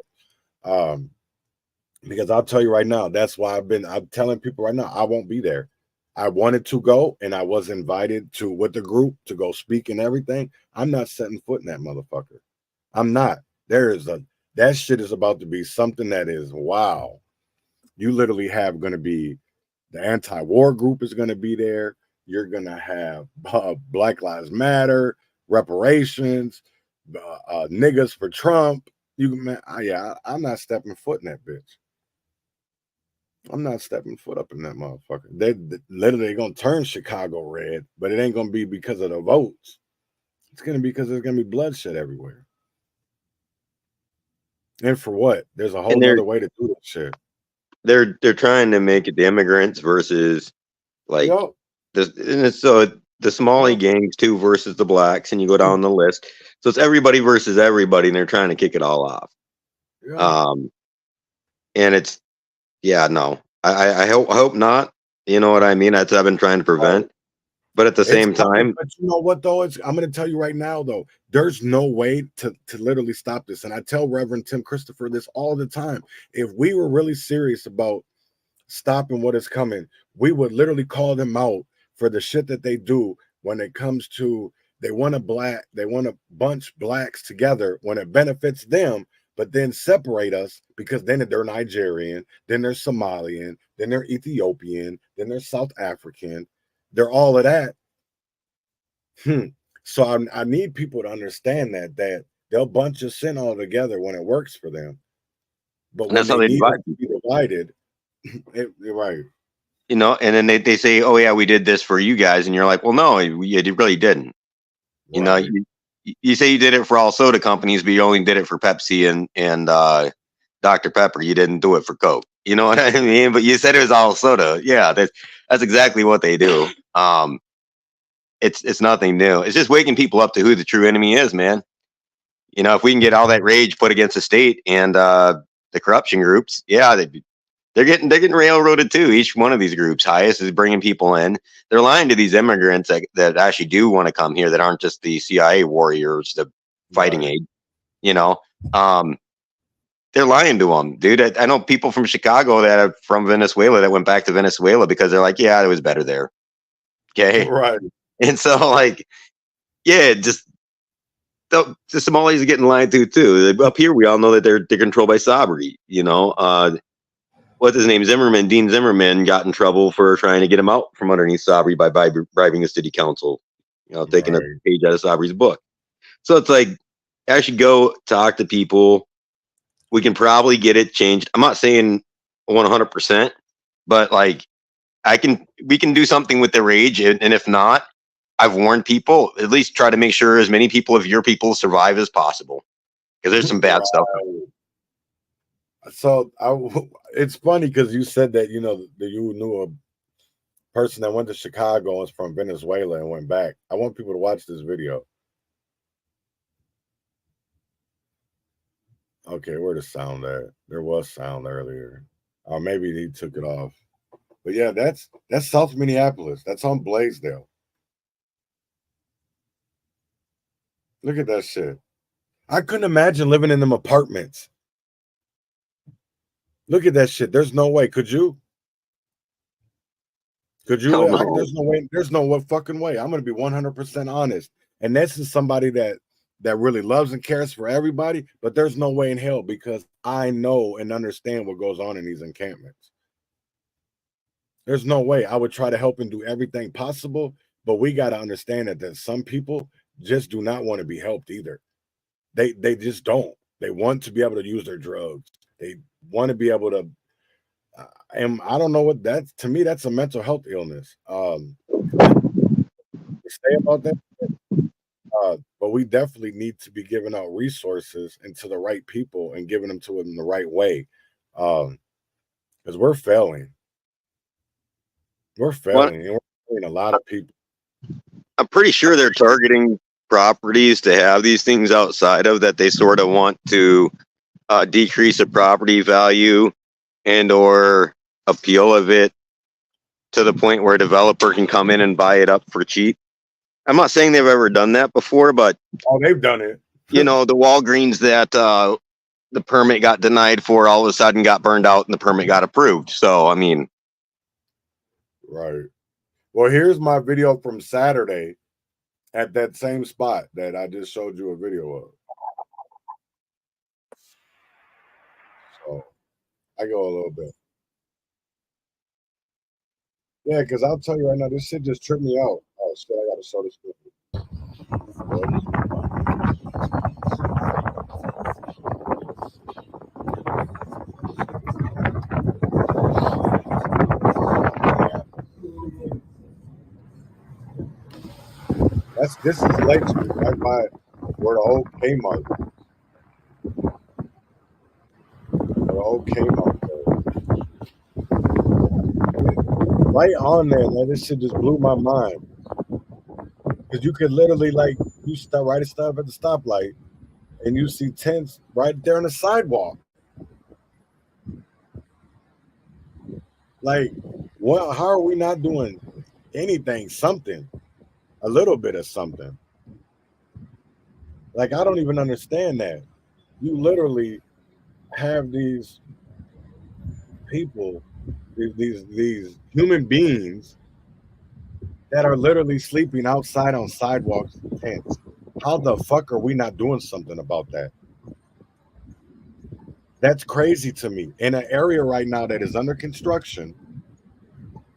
Because I'll tell you right now, that's why I'm telling people right now, I won't be there. I wanted to go and I was invited with the group to go speak and everything. I'm not setting foot in that motherfucker. I'm not. That shit is about to be something that is, wow. You literally have going to be, the anti-war group is going to be there. You're going to have Black Lives Matter, reparations, niggas for Trump. I'm not stepping foot in that bitch. I'm not stepping foot up in that motherfucker. They literally going to turn Chicago red, but it ain't going to be because of the votes. It's going to be because there's going to be bloodshed everywhere. And for what? There's a whole other way to do that shit. They're trying to make it the immigrants versus like so the Somali gangs too versus the blacks, and you go down the list. So it's everybody versus everybody, and they're trying to kick it all off. Yeah. And it's no. I hope not. You know what I mean? That's what I've been trying to prevent. But at the same time, but you know what though? I'm going to tell you right now though, there's no way to literally stop this. And I tell Reverend Tim Christopher this all the time. If we were really serious about stopping what is coming, we would literally call them out for the shit that they do when it comes to they want to bunch blacks together when it benefits them, but then separate us because then they're Nigerian, then they're Somalian, then they're Ethiopian, then they're South African. They're all of that. So I need people to understand that they'll bunch us in all together when it works for them. But when they need to be divided, right. You know, and then they say, "Oh yeah, we did this for you guys," and you're like, "Well, no, you really didn't." Right. You know, you say you did it for all soda companies, but you only did it for Pepsi and Dr. Pepper. You didn't do it for Coke. You know what I mean? But you said it was all soda. Yeah, that's exactly what they do. It's nothing new. It's just waking people up to who the true enemy is, man. You know, if we can get all that rage put against the state and the corruption groups, they're getting railroaded too. Each one of these groups, Highest is bringing people in. They're lying to these immigrants that actually do want to come here, that aren't just the CIA warriors, the fighting aid. You know, they're lying to them, dude. I know people from Chicago that are from Venezuela that went back to Venezuela because they're like, yeah, it was better there. Okay. Right. And so like, yeah, just the Somalis are getting lied to too. Up here, we all know that they're controlled by Sabri, you know. What's his name? Zimmerman, Dean Zimmerman got in trouble for trying to get him out from underneath Sabri by bribing the city council, you know, taking a page out of Sabri's book. So it's like, I should go talk to people. We can probably get it changed. I'm not saying 100%, but like we can do something with the rage. And if not, I've warned people, at least try to make sure as many people of your people survive as possible. Because there's some bad stuff. So it's funny because you said that, you know, that you knew a person that went to Chicago and was from Venezuela and went back. I want people to watch this video. Okay, where the sound at? There was sound earlier. Or maybe he took it off. But yeah, that's South Minneapolis. That's on Blaisdell. Look at that shit. I couldn't imagine living in them apartments. Look at that shit. There's no way. Could you? Could you? There's no way. There's no fucking way. I'm going to be 100% honest. And this is somebody that really loves and cares for everybody, but there's no way in hell because I know and understand what goes on in these encampments. There's no way. I would try to help and do everything possible, but we got to understand that some people just do not want to be helped either. They just don't. They want to be able to use their drugs. They want to be able to, and I don't know what that's, to me, that's a mental health illness. Say about that. But we definitely need to be giving out resources and to the right people and giving them to them the right way. Because we're failing. We're failing. And we're failing a lot of people. I'm pretty sure they're targeting properties to have these things outside of that they sort of want to decrease the property value and or appeal of it to the point where a developer can come in and buy it up for cheap. I'm not saying they've ever done that before, but they've done it. You know, the Walgreens that the permit got denied for all of a sudden got burned out and the permit got approved. So, I mean, right. Well, here's my video from Saturday at that same spot that I just showed you a video of. So I go a little bit. Yeah, because I'll tell you right now, this shit just tripped me out. Oh shit, I gotta show this to This is Lake Street, right by where the old Kmart. Right on there, man. This shit just blew my mind. Because you could literally, like, you stop right at the stoplight and you see tents right there on the sidewalk. Like, what? How are we not doing anything, something? A little bit of something. Like, I don't even understand that. You literally have these people, these human beings that are literally sleeping outside on sidewalks and tents. How the fuck are we not doing something about that? That's crazy to me. In an area right now that is under construction,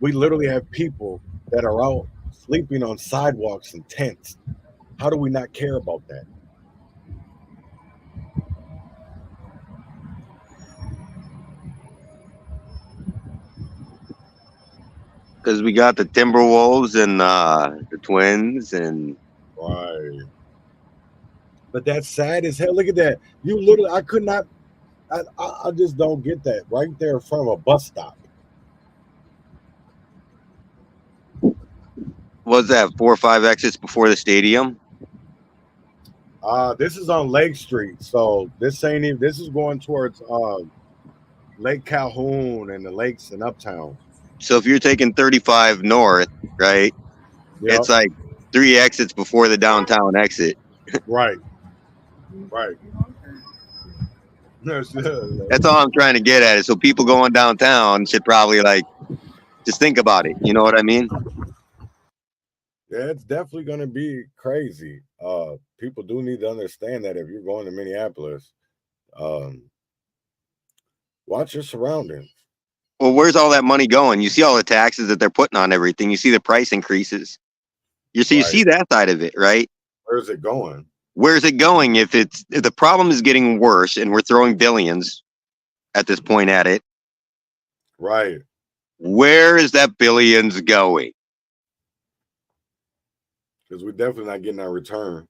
we literally have people that are out sleeping on sidewalks and tents. How do we not care about that? because we got the Timberwolves and the Twins and right. But that's sad as hell. Look at that. You literally, I could not. I just don't get that. Right there in front of a bus stop. Was that 4 or 5 exits before the stadium? This is on Lake Street, so this ain't even. This is going towards Lake Calhoun and the lakes in Uptown. So if you're taking 35 north, right? Yep. It's like 3 exits before the downtown exit. Right. Right. That's all I'm trying to get at. Is so people going downtown should probably like just think about it. You know what I mean? Yeah, it's definitely going to be crazy. People do need to understand that if you're going to Minneapolis, watch your surroundings. Well, where's all that money going? You see all the taxes that they're putting on everything. You see the price increases. You see that side of it, right? Where's it going? Where's it going? If the problem is getting worse and we're throwing billions at this point at it, right? Where is that billions going? Because we're definitely not getting our return.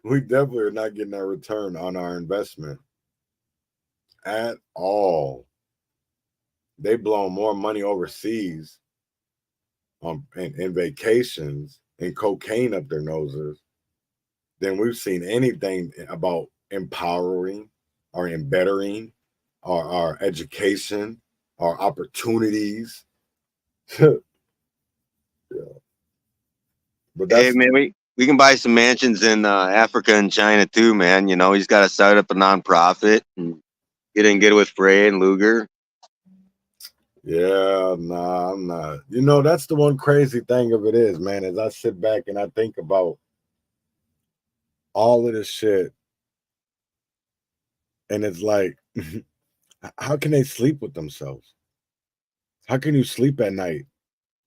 We definitely are not getting our return on our investment at all. They blow more money overseas on in vacations and cocaine up their noses than we've seen anything about empowering or embettering our education, our opportunities. Yeah. But that's, hey man, we can buy some mansions in Africa and China too, man. You know, he's got to start up a nonprofit and get in good with Frey and Luger. Yeah, nah, I'm not. You know, that's the one crazy thing of it is, man, as I sit back and I think about all of this shit, and it's like, how can they sleep with themselves? How can you sleep at night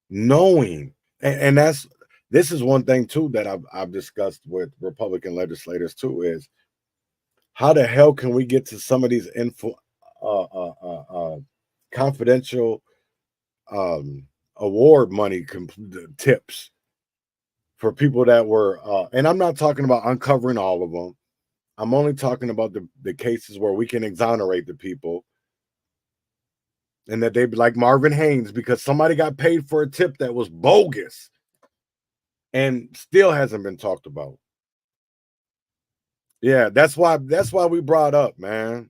knowing? And this is one thing too that I've discussed with Republican legislators too, is how the hell can we get to some of these confidential award money tips for people that were and I'm not talking about uncovering all of them. I'm only talking about the cases where we can exonerate the people, and that they'd be like Marvin Haynes because somebody got paid for a tip that was bogus and still hasn't been talked about. Yeah, that's why we brought up, man.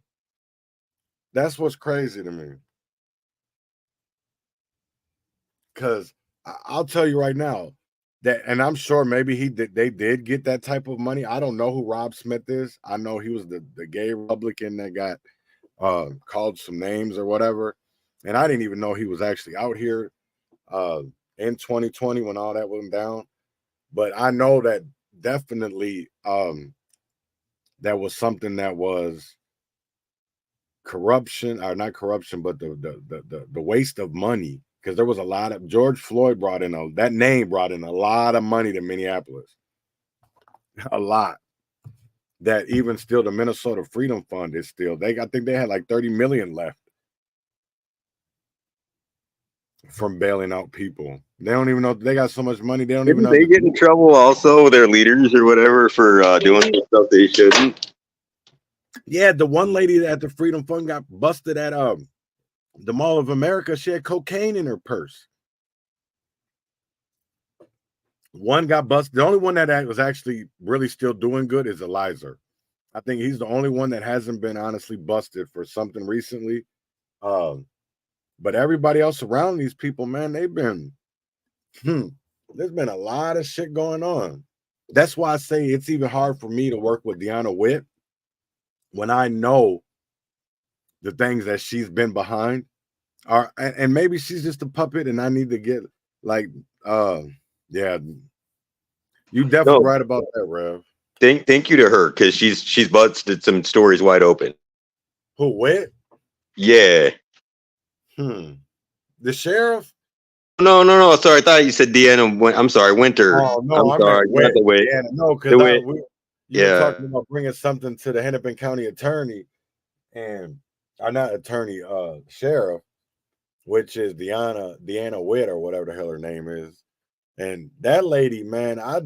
That's what's crazy to me. Because I'll tell you right now that, and I'm sure maybe they did get that type of money. I don't know who Rob Smith is. I know he was the gay Republican that got called some names or whatever. And I didn't even know he was actually out here in 2020 when all that went down. But I know that definitely that was something that was corruption, or not corruption, but the waste of money. Because there was a lot of George Floyd that name brought in a lot of money to Minneapolis. A lot. That even still the Minnesota Freedom Fund is still, I think they had like 30 million left from bailing out people. They don't even know they got so much money. They don't even know. They get in trouble also, their leaders or whatever, for doing stuff they shouldn't. Yeah, the one lady at the Freedom Fund got busted at the Mall of America. She had cocaine in her purse. One got busted. The only one that was actually really still doing good is Eliza. I think he's the only one that hasn't been honestly busted for something recently. But everybody else around these people, man, they've been, there's been a lot of shit going on. That's why I say it's even hard for me to work with Deanna Witt when I know the things that she's been behind are, and maybe she's just a puppet and I need to get like, yeah, you definitely right about that, Rev. Thank you to her, because she's busted some stories wide open. Who, Witt? Yeah. The sheriff? No. Sorry, I thought you said Deanna. I'm sorry, Winter. Oh no, I'm sorry, not the Witt. Deanna. No, because you were talking about bringing something to the Hennepin County attorney, and not attorney, sheriff, which is Deanna Witt or whatever the hell her name is. And that lady, man, I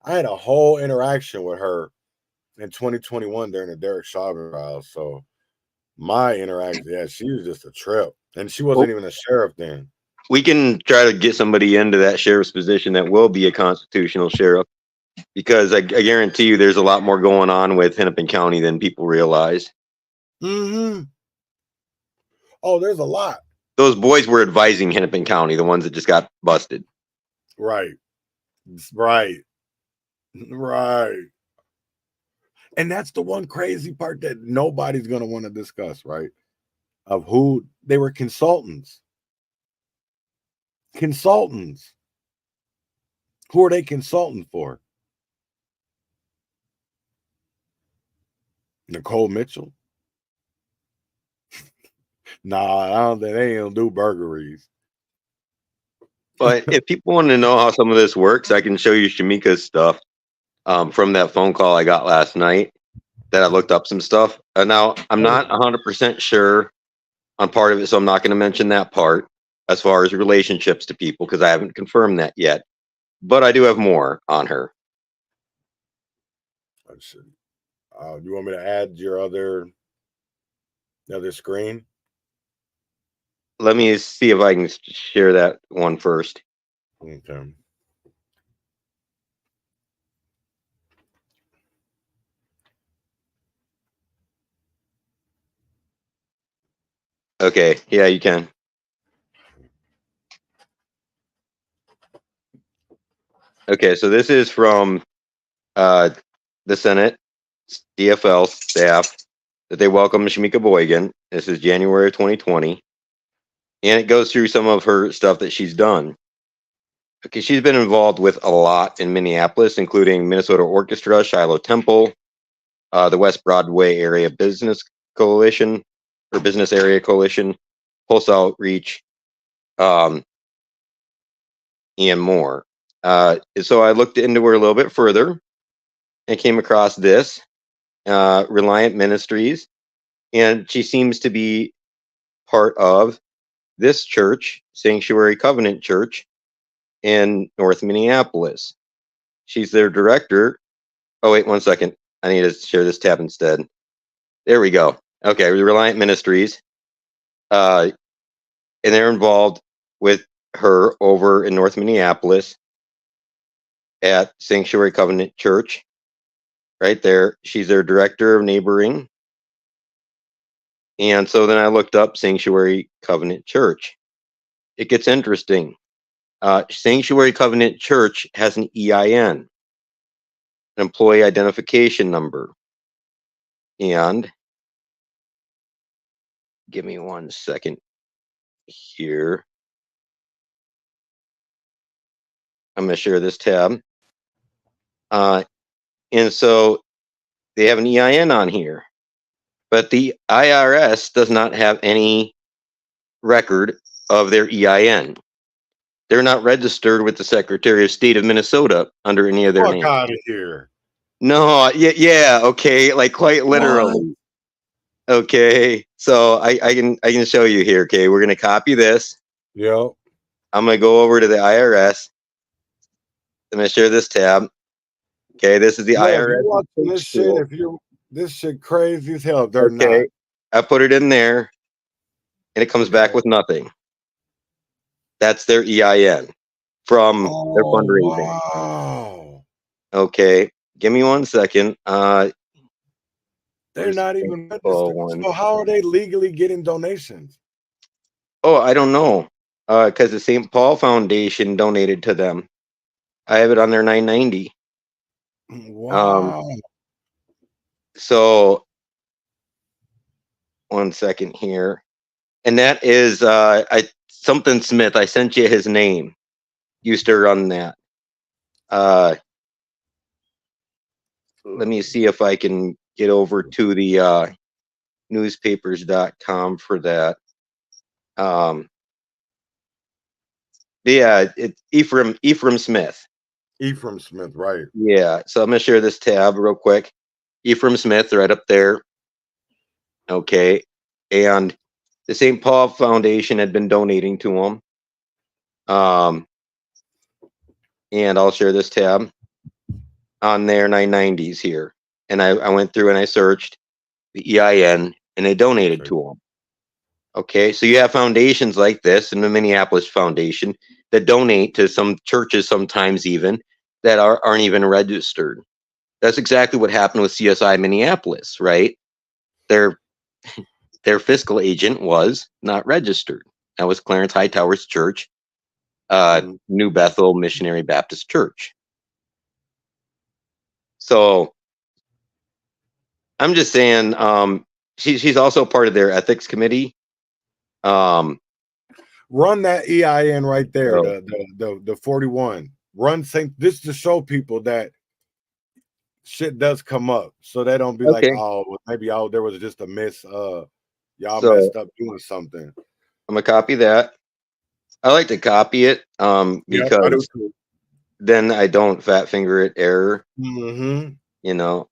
had a whole interaction with her in 2021 during the Derek Chauvin trial. So my interaction, yeah, she was just a trip. And she wasn't even a sheriff then. We can try to get somebody into that sheriff's position that will be a constitutional sheriff, because I guarantee you there's a lot more going on with Hennepin County than people realize. Oh, there's a lot. Those boys were advising Hennepin County, the ones that just got busted. Right. And that's the one crazy part that nobody's going to want to discuss, right? Of who they were consultants. Consultants. Who are they consulting for? Nicole Mitchell? Nah, I don't think they don't do burglaries. But if people want to know how some of this works, I can show you Shamika's stuff from that phone call I got last night that I looked up some stuff. Now, I'm not 100% sure on part of it, so I'm not going to mention that part as far as relationships to people because I haven't confirmed that yet. But I do have more on her. You want me to add your other screen? Let me see if I can share that one first. Okay. Okay, yeah, you can. Okay, so this is from the Senate DFL staff that they welcome Shamika Boygan. This is January of 2020. And it goes through some of her stuff that she's done. Okay, she's been involved with a lot in Minneapolis, including Minnesota Orchestra, Shiloh Temple, the West Broadway Area Business Coalition, or Business Area Coalition, Pulse Outreach, and more. So I looked into her a little bit further and came across this, Reliant Ministries, and she seems to be part of this church, Sanctuary Covenant Church, in North Minneapolis. She's their director. Oh, wait, 1 second. I need to share this tab instead. There we go. Okay, Reliant Ministries. And they're involved with her over in North Minneapolis at Sanctuary Covenant Church. Right there. She's their director of neighboring. And so then I looked up Sanctuary Covenant Church. It gets interesting. Sanctuary Covenant Church has an EIN, an employee identification number. And give me 1 second here. I'm going to share this tab. And so they have an EIN on here, but the IRS does not have any record of their EIN. They're not registered with the Secretary of State of Minnesota under any of their names. Fuck out of here. No, yeah, okay, like quite literally. What? Okay, so I can show you here. Okay, we're gonna copy this. Yep. I'm gonna go over to the IRS. I'm gonna share this tab. Okay, this is the IRS. This shit, this shit crazy as hell. They're not. I put it in there, and it comes back with nothing. That's their EIN from their fundraising. Wow. Okay, give me 1 second. They're not even registered. So how are they legally getting donations? Oh, I don't know. Because the St. Paul Foundation donated to them. I have it on their 990. Wow. So 1 second here. And that is something Smith. I sent you his name. Used to run that. Let me see if I can get over to the newspapers.com for that. Yeah, it's Ephraim Smith. Ephraim Smith, right. Yeah, so I'm going to share this tab real quick. Ephraim Smith, right up there. Okay, and the St. Paul Foundation had been donating to him. And I'll share this tab on their 990s here. And I went through and I searched the EIN and they donated to him. Okay, so you have foundations like this and the Minneapolis Foundation that donate to some churches sometimes even that aren't even registered. That's exactly what happened with CSI Minneapolis, right? Their fiscal agent was not registered. That was Clarence Hightower's church, New Bethel Missionary Baptist Church. So I'm just saying, she's also part of their ethics committee. Run that EIN right there, So, the 41. Run this to show people that shit does come up, so they don't be like, okay. oh, well, maybe there was just a miss. Y'all So messed up doing something. I'm gonna copy that. I like to copy it Yeah, I do because too. then I don't fat finger it error. Mm-hmm. You know.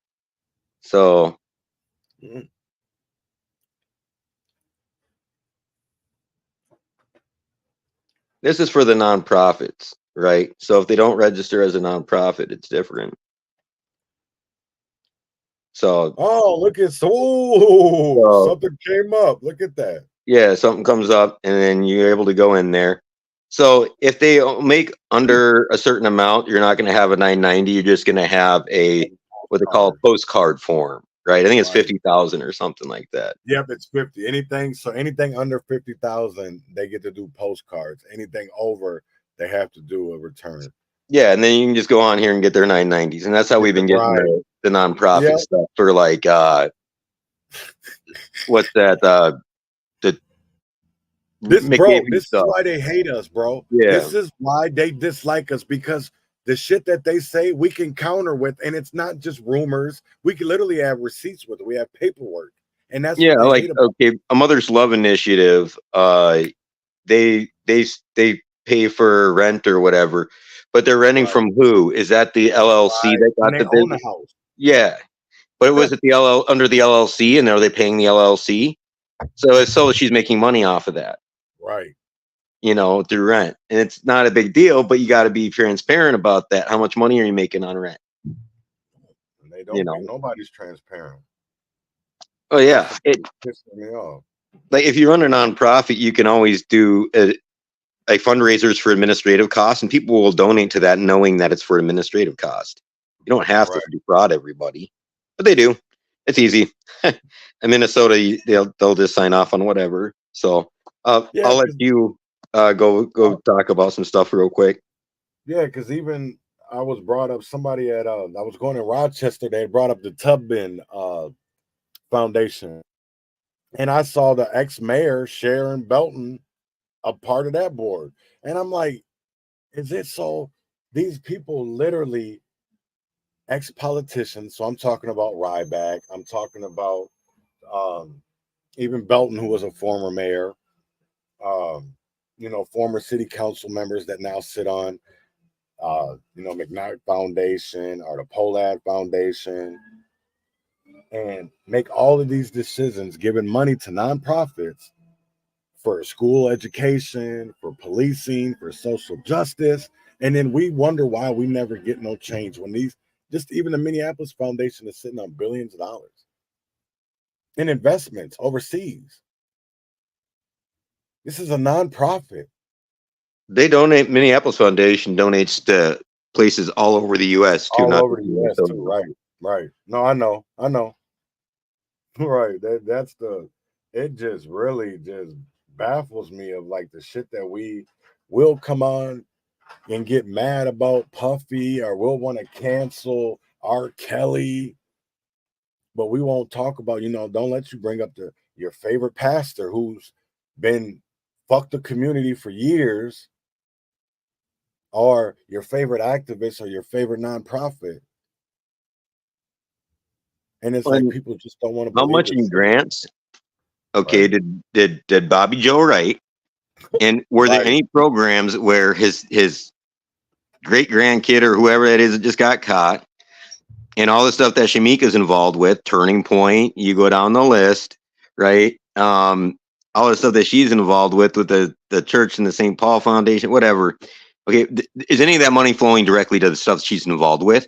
So this is for the nonprofits, right? So if they don't register as a nonprofit, it's different. So Look at something came up. Look at that. Yeah, something comes up and then you're able to go in there. So if they make under a certain amount, you're not going to have a 990. You're just going to have a what they call a postcard form, right? I think it's 50,000 or something like that. Yep, it's 50. Anything under 50,000, they get to do postcards. Anything over, they have to do a return. Yeah, and then you can just go on here and get their 990s, and that's how we've been getting the nonprofit stuff for like what's that? This is why they hate us, bro. Yeah. This is why they dislike us, because the shit that they say we can counter with, and it's not just rumors. We can literally have receipts with it. We have paperwork, and that's yeah, what like okay, a Mother's Love Initiative. They pay for rent or whatever, but they're renting from who? Is that the LLC that got the business? House? Yeah, but was it under the LLC, and are they paying the LLC? So she's making money off of that. Right. You know, through rent. And it's not a big deal, but you got to be transparent about that. How much money are you making on rent? And they don't, nobody's transparent. Oh yeah. It pisses me off. Like if you run a nonprofit, you can always do like fundraisers for administrative costs, and people will donate to that knowing that it's for administrative cost. You don't have to defraud everybody, but they do. It's easy. In Minnesota, they'll just sign off on whatever. So I'll let you go talk about some stuff real quick. Yeah, because even I was brought up, somebody I was going to Rochester, they brought up the Tubman Foundation. And I saw the ex-mayor, Sharon Belton, a part of that board. And I'm like, is it so? These people literally ex-politicians. So I'm talking about Ryback. I'm talking about even Belton, who was a former mayor. Former city council members that now sit on, McKnight Foundation or the Polad Foundation, and make all of these decisions, giving money to nonprofits for school education, for policing, for social justice. And then we wonder why we never get no change when even the Minneapolis Foundation is sitting on billions of dollars in investments overseas. This is a nonprofit. They donate. Minneapolis Foundation donates to places all over the U.S. too. All over the U.S. too. Right. No, I know. Right. It just really just baffles me of like the shit that we will come on and get mad about Puffy, or we'll want to cancel R. Kelly, but we won't talk about, don't let you bring up your favorite pastor who's been fucked the community for years, or your favorite activist, or your favorite nonprofit. And it's like people just don't want to how much in grants. Okay, did Bobby Joe write? And were there any programs where his great grandkid or whoever that is that just got caught, and all the stuff that Shamika's involved with, Turning Point, you go down the list, right? All the stuff that she's involved with the church and the St. Paul Foundation, whatever. Okay, is any of that money flowing directly to the stuff she's involved with?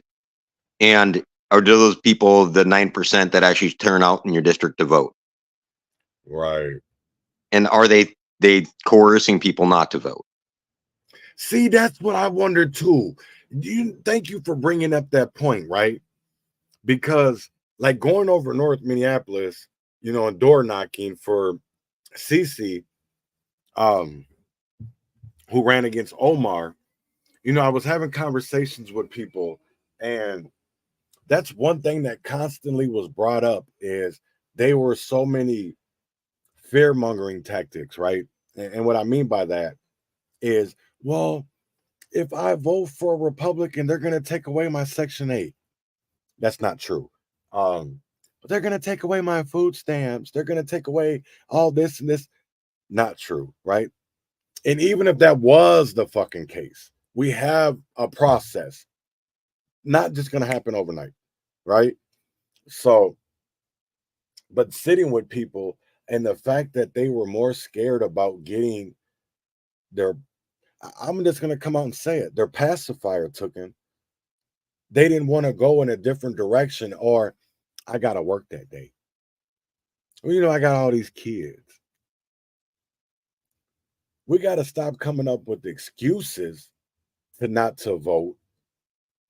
And are those people the 9% that actually turn out in your district to vote? Right. And are they coercing people not to vote? See, that's what I wonder too. Thank you for bringing up that point, right? Because like going over North Minneapolis, and door knocking for Cece, who ran against Omar, I was having conversations with people, and that's one thing that constantly was brought up, is they were so many fear-mongering tactics, right? And what I mean by that is, well, if I vote for a Republican, they're going to take away my Section 8. That's not true. But they're going to take away my food stamps. They're going to take away all this and this. Not true, right? And even if that was the fucking case, we have a process. Not just going to happen overnight, right? So, but sitting with people, and the fact that they were more scared about getting their, I'm just going to come out and say it, their pacifier taken. They didn't want to go in a different direction, or I got to work that day. Well, you know, I got all these kids. We got to stop coming up with excuses to not to vote,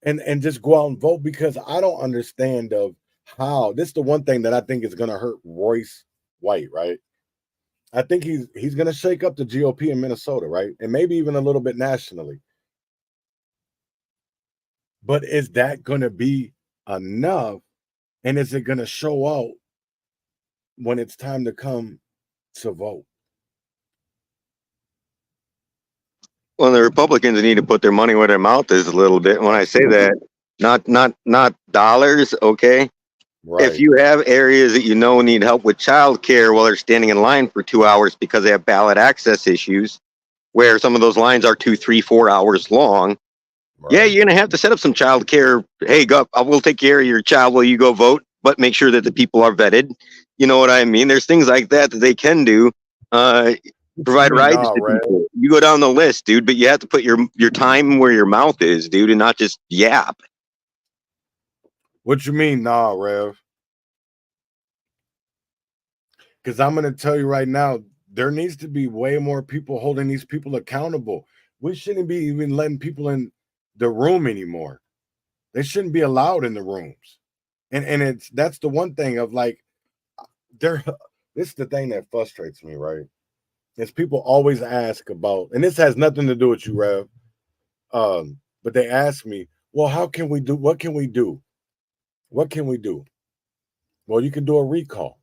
and just go out and vote, because I don't understand of how. This is the one thing that I think is going to hurt Royce White, right? I think he's going to shake up the GOP in Minnesota, right? And maybe even a little bit nationally. But is that going to be enough? And is it going to show out when it's time to come to vote? Well, the Republicans need to put their money where their mouth is a little bit. When I say that, not dollars, okay? Right. If you have areas that you know need help with childcare while they're standing in line for 2 hours because they have ballot access issues, where some of those lines are 2, 3, 4 hours long, Right. yeah, you're gonna have to set up some childcare. Hey, I will take care of your child while you go vote, but make sure that the people are vetted. You know what I mean? There's things like that they can do. Provide rides to people. You go down the list, dude, but you have to put your time where your mouth is, dude, and not just yap. What you mean, nah, Rev? Because I'm going to tell you right now, there needs to be way more people holding these people accountable. We shouldn't be even letting people in the room anymore. They shouldn't be allowed in the rooms. And that's the one thing of like, this is the thing that frustrates me, right? Is people always ask about, and this has nothing to do with you, Rev. But they ask me, well, how can we do? What can we do? What can we do? Well, you can do a recall.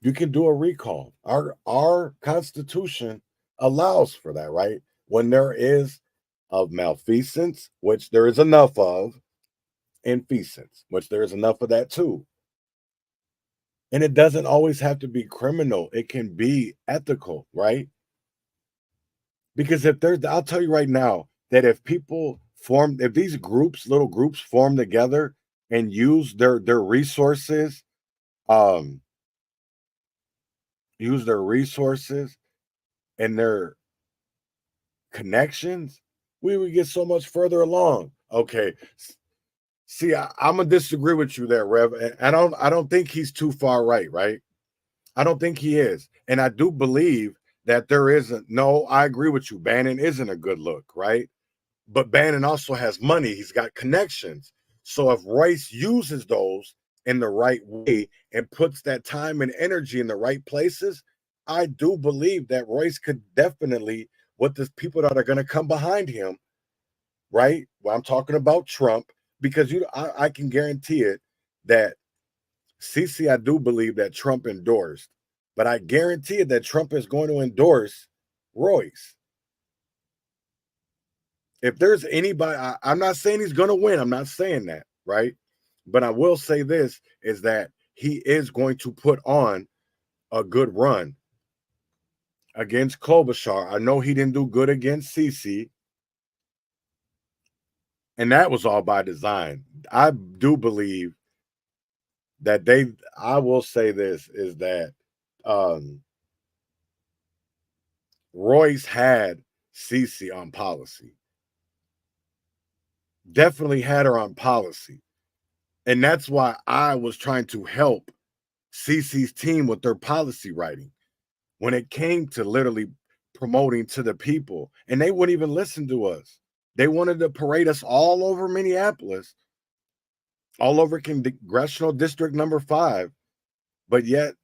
You can do a recall. Our Constitution allows for that, right? When there is of malfeasance, which there is enough of, and feasance, which there is enough of that too. And it doesn't always have to be criminal. It can be ethical, right? Because I'll tell you right now that if people if these little groups form together and use their resources, and their connections, we would get so much further along. Okay. See, I'm gonna disagree with you there, Rev. And I don't think he's too far right? I don't think he is. And I do believe that there isn't. No, I agree with you. Bannon isn't a good look, right? But Bannon also has money. He's got connections. So if Royce uses those in the right way and puts that time and energy in the right places, I do believe that Royce could definitely, with the people that are going to come behind him, right? Well, I'm talking about Trump, because I can guarantee it that CC, I do believe that Trump endorsed, but I guarantee it that Trump is going to endorse Royce. If there's anybody, I'm not saying he's going to win. I'm not saying that, right? But I will say this, is that he is going to put on a good run against Klobuchar. I know he didn't do good against CC, and that was all by design. I do believe that I will say this, is that Royce had CC on policy. Definitely had her on policy. And that's why I was trying to help CC's team with their policy writing when it came to literally promoting to the people. And they wouldn't even listen to us. They wanted to parade us all over Minneapolis, all over Congressional District number 5. But yet,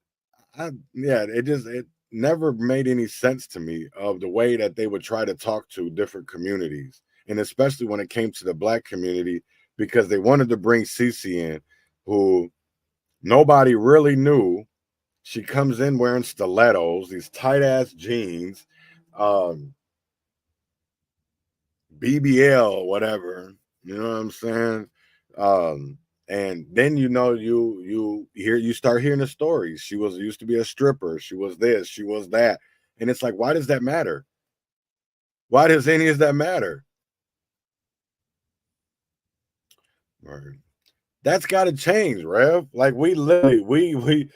it never made any sense to me of the way that they would try to talk to different communities and especially when it came to the Black community, because they wanted to bring Cece in, who nobody really knew. She comes in wearing stilettos, these tight ass jeans, BBL, whatever. You know what I'm saying? And then you start hearing the stories. She used to be a stripper. She was this. She was that. And it's like, why does that matter? Why does any of that matter? Right. That's got to change, Rev. Like we literally we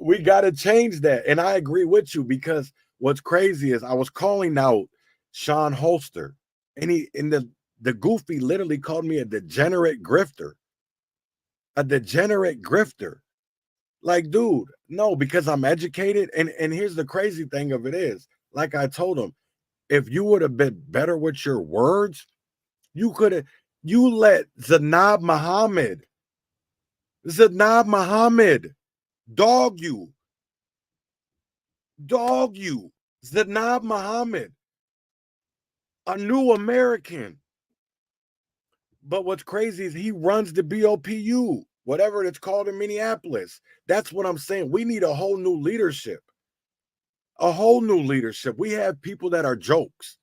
we got to change that. And I agree with you, because what's crazy is I was calling out Sean Holster, and the goofy literally called me a degenerate grifter. A degenerate grifter. Like, dude, no, because I'm educated. And here's the crazy thing of it is, like I told him, if you would have been better with your words, you let Zainab Muhammad dog you. Zainab Muhammad, a new American. But what's crazy is he runs the BOPU, whatever it's called in Minneapolis. That's what I'm saying. We need a whole new leadership. A whole new leadership. We have people that are jokes.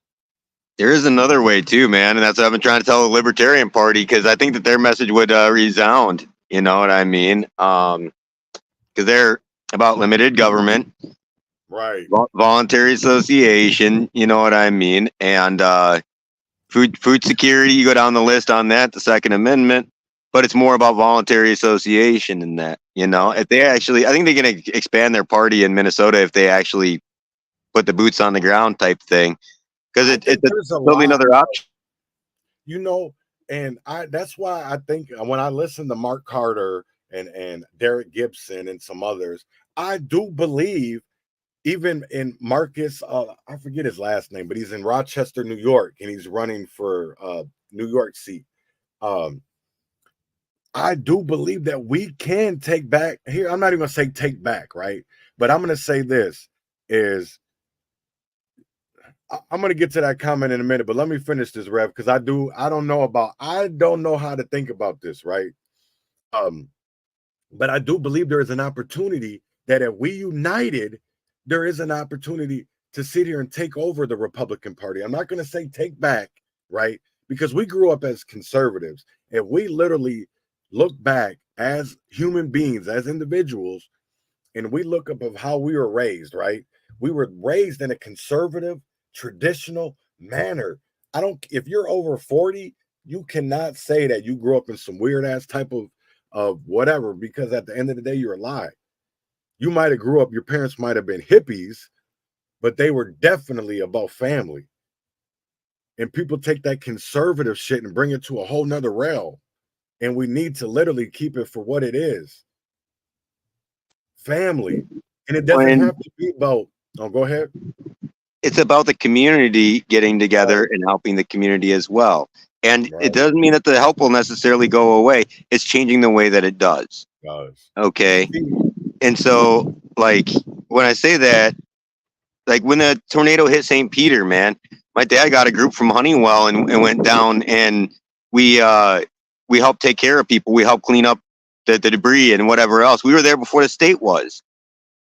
There is another way too, man, and that's what I've been trying to tell the Libertarian Party, because I think that their message would resound. You know what I mean? Because they're about limited government, right? Voluntary association. You know what I mean? And food security. You go down the list on that. The Second Amendment, but it's more about voluntary association than that. You know, if they actually, I think they're going to expand their party in Minnesota if they actually put the boots on the ground type thing. Because it's totally another option, you know, and that's why I think when I listen to Mark Carter and Derek Gibson and some others, I do believe even in Marcus, I forget his last name, but he's in Rochester, New York, and he's running for New York seat. I do believe that we can take back here. I'm not even gonna say take back, right? But I'm gonna say this is. I'm going to get to that comment in a minute, but let me finish this, Rev, because I don't know how to think about this, right? But I do believe there is an opportunity that if we united, there is an opportunity to sit here and take over the Republican Party. I'm not going to say take back, right? Because we grew up as conservatives, and we literally look back as human beings, as individuals, and we look up of how we were raised, right? We were raised in a conservative, traditional manner. If you're over 40, you cannot say that you grew up in some weird ass type of whatever, because at the end of the day, you're alive. You might have grew up, your parents might have been hippies, but they were definitely about family. And people take that conservative shit and bring it to a whole nother realm. And we need to literally keep it for what it is. Family. And it doesn't have to be about, go ahead. It's about the community getting together and helping the community as well. And it doesn't mean that the help will necessarily go away. It's changing the way that it does. Okay. And so, like, when I say that, like when the tornado hit St. Peter, man, my dad got a group from Honeywell and went down, and we helped take care of people. We helped clean up the debris and whatever else. We were there before the state was,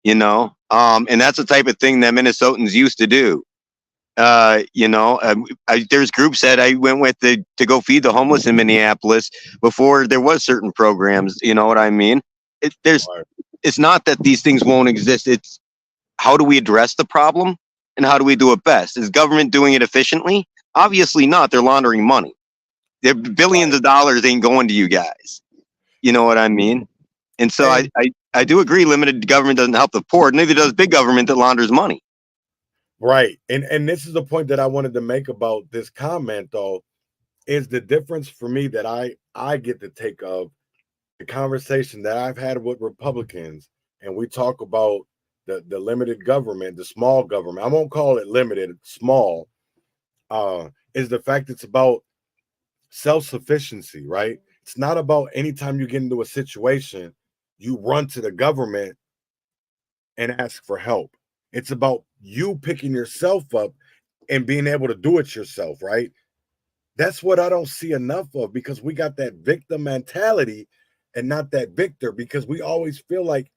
you know? And that's the type of thing that Minnesotans used to do. There's groups that I went with to go feed the homeless in Minneapolis before there was certain programs. You know what I mean? It's not that these things won't exist. It's how do we address the problem and how do we do it best? Is government doing it efficiently? Obviously not. They're laundering money. Their billions of dollars ain't going to you guys. You know what I mean? And so I do agree limited government doesn't help the poor. Neither does big government that launders money. Right. And this is the point that I wanted to make about this comment, though, is the difference for me that I get to take of the conversation that I've had with Republicans, and we talk about the limited government, the small government. I won't call it limited, small, is the fact it's about self-sufficiency, right? It's not about anytime you get into a situation, you run to the government and ask for help. It's about you picking yourself up, and being able to do it yourself, right? That's what I don't see enough of, because we got that victim mentality and not that victor, because we always feel like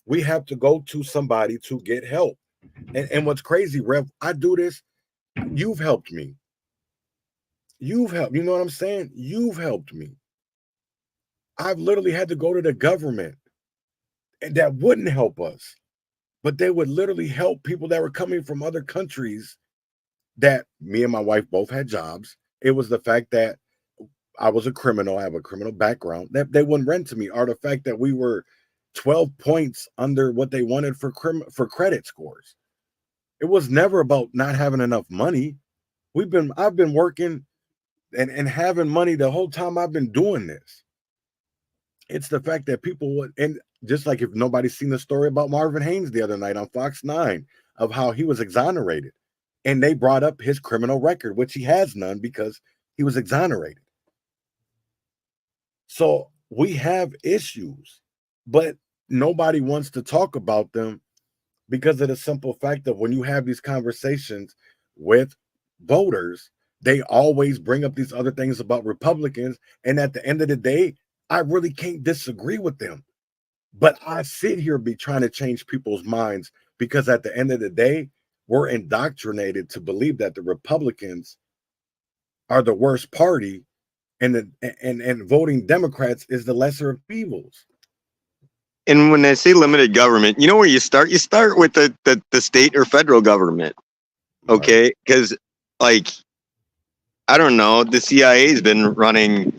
we have to go to somebody to get help. And what's crazy, Rev, I do this. You've helped me. You've helped. You know what I'm saying? You've helped me. I've literally had to go to the government, and that wouldn't help us, but they would literally help people that were coming from other countries that me and my wife both had jobs. It was the fact that I was a criminal. I have a criminal background. That they wouldn't rent to me, or the fact that we were 12 points under what they wanted for credit scores. It was never about not having enough money. I've been working and having money the whole time I've been doing this. It's the fact that people would, and just like if nobody's seen the story about Marvin Haynes the other night on Fox 9 of how he was exonerated, and they brought up his criminal record, which he has none because he was exonerated. So we have issues, but nobody wants to talk about them because of the simple fact that when you have these conversations with voters, they always bring up these other things about Republicans. And at the end of the day, I really can't disagree with them. But I sit here be trying to change people's minds, because at the end of the day, we're indoctrinated to believe that the Republicans are the worst party, and voting Democrats is the lesser of evils. And when I say limited government, you know where you start? You start with the state or federal government. Okay? Because, like, I don't know, the CIA's been running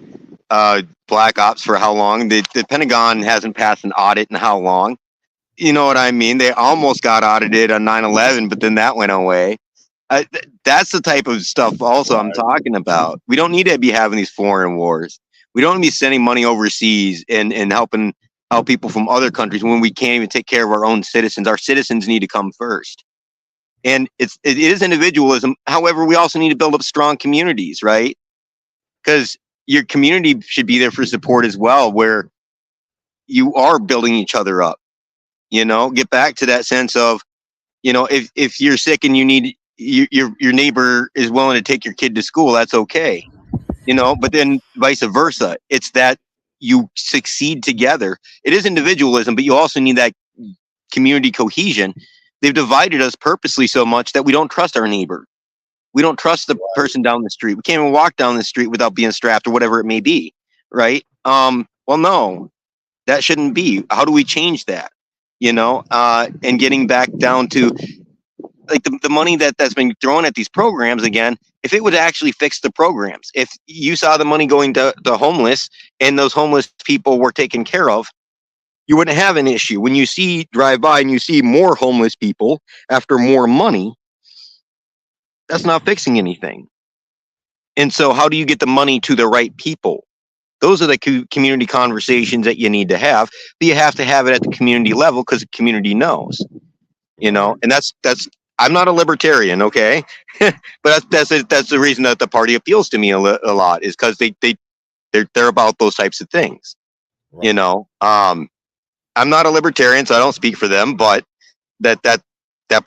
black ops for how long? The Pentagon hasn't passed an audit in how long? You know what I mean? They almost got audited on 9/11, but then that went away. That's the type of stuff also I'm talking about. We don't need to be having these foreign wars. We don't need to be sending money overseas and helping out people from other countries when we can't even take care of our own citizens. Our citizens need to come first. And it is individualism. However, we also need to build up strong communities, right? Because your community should be there for support as well, where you are building each other up. You know, get back to that sense of, you know, if you're sick and you need your neighbor is willing to take your kid to school, that's okay. You know, but then vice versa. It's that you succeed together. It is individualism, but you also need that community cohesion. They've divided us purposely so much that we don't trust our neighbor. We don't trust the person down the street. We can't even walk down the street without being strapped or whatever it may be. Right. Well, no, that shouldn't be. How do we change that? You know, and getting back down to like the money that's been thrown at these programs again, if it would actually fix the programs, if you saw the money going to the homeless and those homeless people were taken care of, you wouldn't have an issue. When you drive by and you see more homeless people after more money, that's not fixing anything. And so how do you get the money to the right people? Those are the community conversations that you need to have, but you have to have it at the community level because the community knows, you know, and that's, I'm not a libertarian. Okay. But that's the reason that the party appeals to me a lot is because they're about those types of things. Right. You know, I'm not a libertarian, so I don't speak for them, but that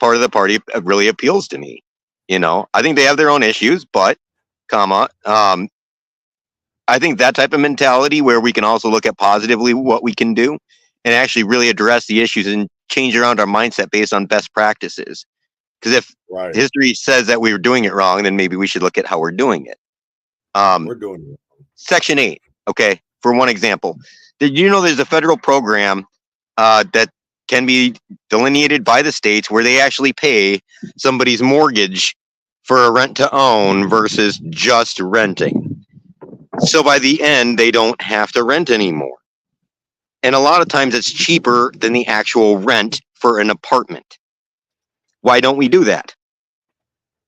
part of the party really appeals to me. You know, I think they have their own issues, but I think that type of mentality where we can also look at positively what we can do and actually really address the issues and change around our mindset based on best practices. Because if history says that we were doing it wrong, then maybe we should look at how we're doing it. We're doing it. Section 8, okay, for one example. Did you know there's a federal program that can be delineated by the states where they actually pay somebody's mortgage for a rent to own versus just renting? So by the end, they don't have to rent anymore. And a lot of times it's cheaper than the actual rent for an apartment. Why don't we do that?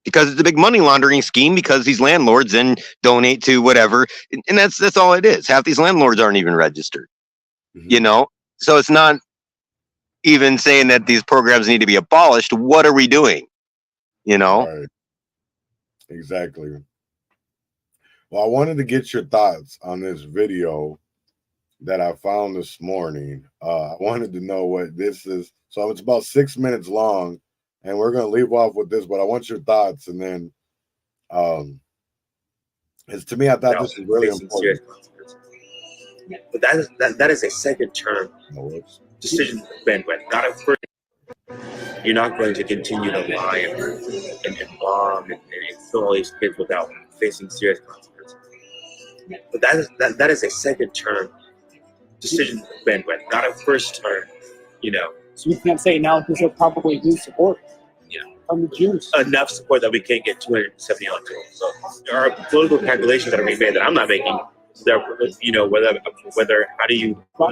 Because it's a big money laundering scheme, because these landlords then donate to whatever. And that's all it is. Half these landlords aren't even registered, you know? So it's not even saying that these programs need to be abolished. What are we doing? You know? Right. Exactly. Well, I wanted to get your thoughts on this video that I found this morning. I wanted to know what this is. So it's about 6 minutes long. And we're going to leave off with this, but I want your thoughts. And then, it's to me, I thought this was really important. But that is a second term decision bandwidth, not a first. You're not going to continue to lie and bomb and kill all these kids without facing serious consequences. But that is a second term decision bandwidth, not a first term, So we can't say now because they'll probably lose support from the Jews. Enough support that we can't get 270 electorals. So there are political calculations that are being made that I'm not making. There, whether how do you I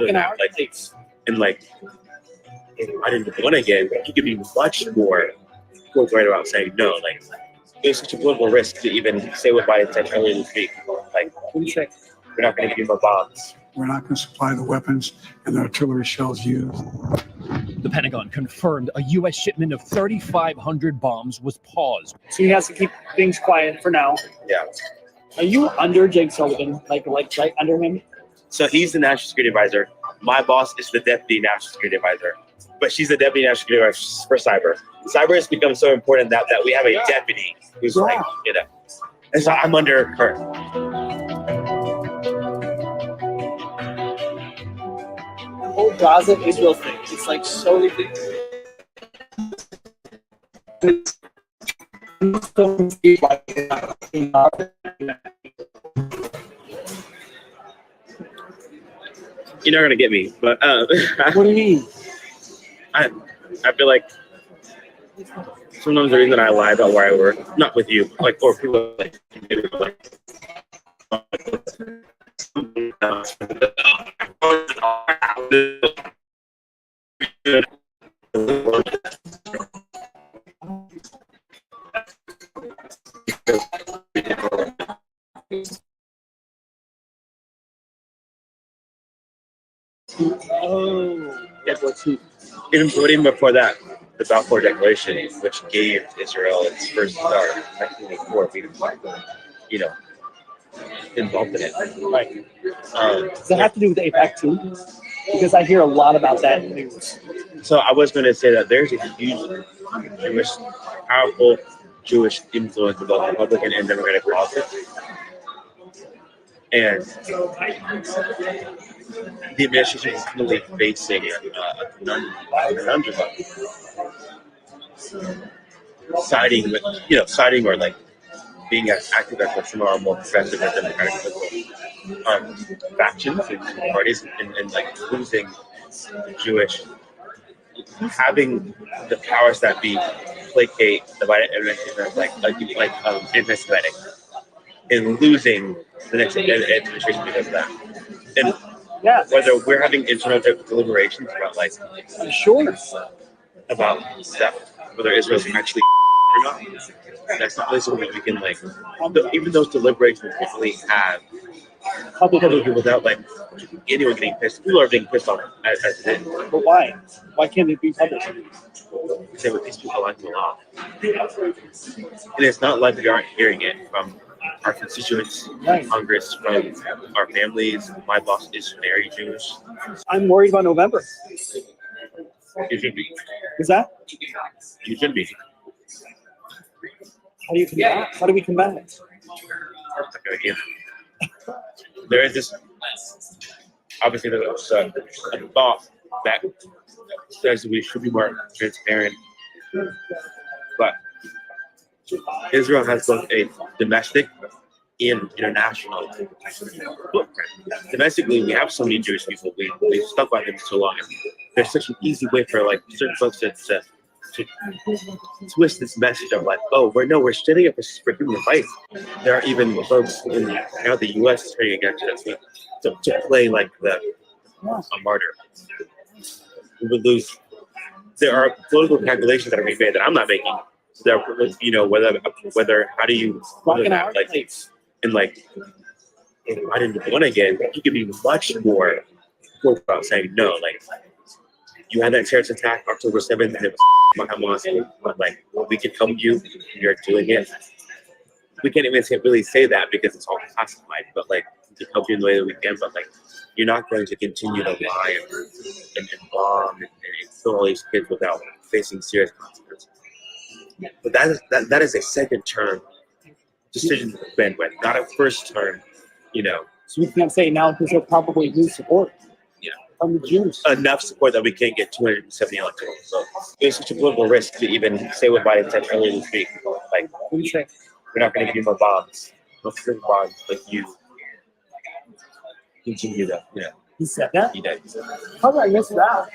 didn't win again. You could be much more right about saying no. Like there's such a political risk to even say what Biden said earlier this week. Like we're not going to give you more bombs. We're not going to supply the weapons and the artillery shells used. The Pentagon confirmed a U.S. shipment of 3,500 bombs was paused. So he has to keep things quiet for now. Yeah. Are you under Jake Sullivan? Like right under him? So he's the national security advisor. My boss is the deputy national security advisor, but she's the deputy national security advisor for cyber. Cyber has become so important that we have a deputy who's and so I'm under her. The whole Gaza Israel thing. It's like so You're not gonna get me, but what do you mean? I feel like sometimes the reason I lie about where I work, not with you, or people even before that, the Balfour Declaration, which gave Israel its first start in 1984, involved in it. Right. Does that have to do with AIPAC too? Because I hear a lot about that in the news. So I was going to say that there's a huge Jewish, powerful Jewish influence in both Republican and Democratic politics. And the administration is really facing a conundrum of siding or like being as active as some of our more progressive and democratic factions and parties, and like losing the Jewish, having the powers that be placate the Biden administration like anti-Semitic, and losing the next administration because of that. And whether we're having internal deliberations about about that, whether Israel's actually or not, that's not really something we can even those deliberations we really have publicly without anyone getting pissed. People are being pissed on it as it is. But why? Why can't it be public? Say what these people like the law, and it's not like we aren't hearing it from our constituents, Congress, from our families. My boss is very Jewish. I'm worried about November. You should be. Is that? You should be. How do you combat? How do we combat it? There is this, obviously, there's a thought that says we should be more transparent, but Israel has both a domestic and international footprint. Domestically, we have so many Jewish people. We've stuck by them so long. There's such an easy way for certain folks to twist this message of we're standing up for human rights. There are even folks in the U.S. is turning against us to play a martyr. We would lose. There are political calculations that are being made that I'm not making. There, whether how do you I didn't win again. You could be much more about saying no. You had that terrorist attack October 7th, and it was Hamas, but we can help you. You're doing it. We can't even really say that because it's all classified. But we can help you in the way that we can. But you're not going to continue to lie and bomb and kill all these kids without facing serious consequences. But that is a second term decision to defend with, not a first term, you know. So we can't say now because they'll probably lose support from the Jews. Enough support that we can't get 270 electoral. So it's such a political risk to even say what Biden said earlier this week. Like, What do you say? we're not going to give you more bombs. No free bombs, but you continue that. Yeah. He said that? He did. How did I miss that?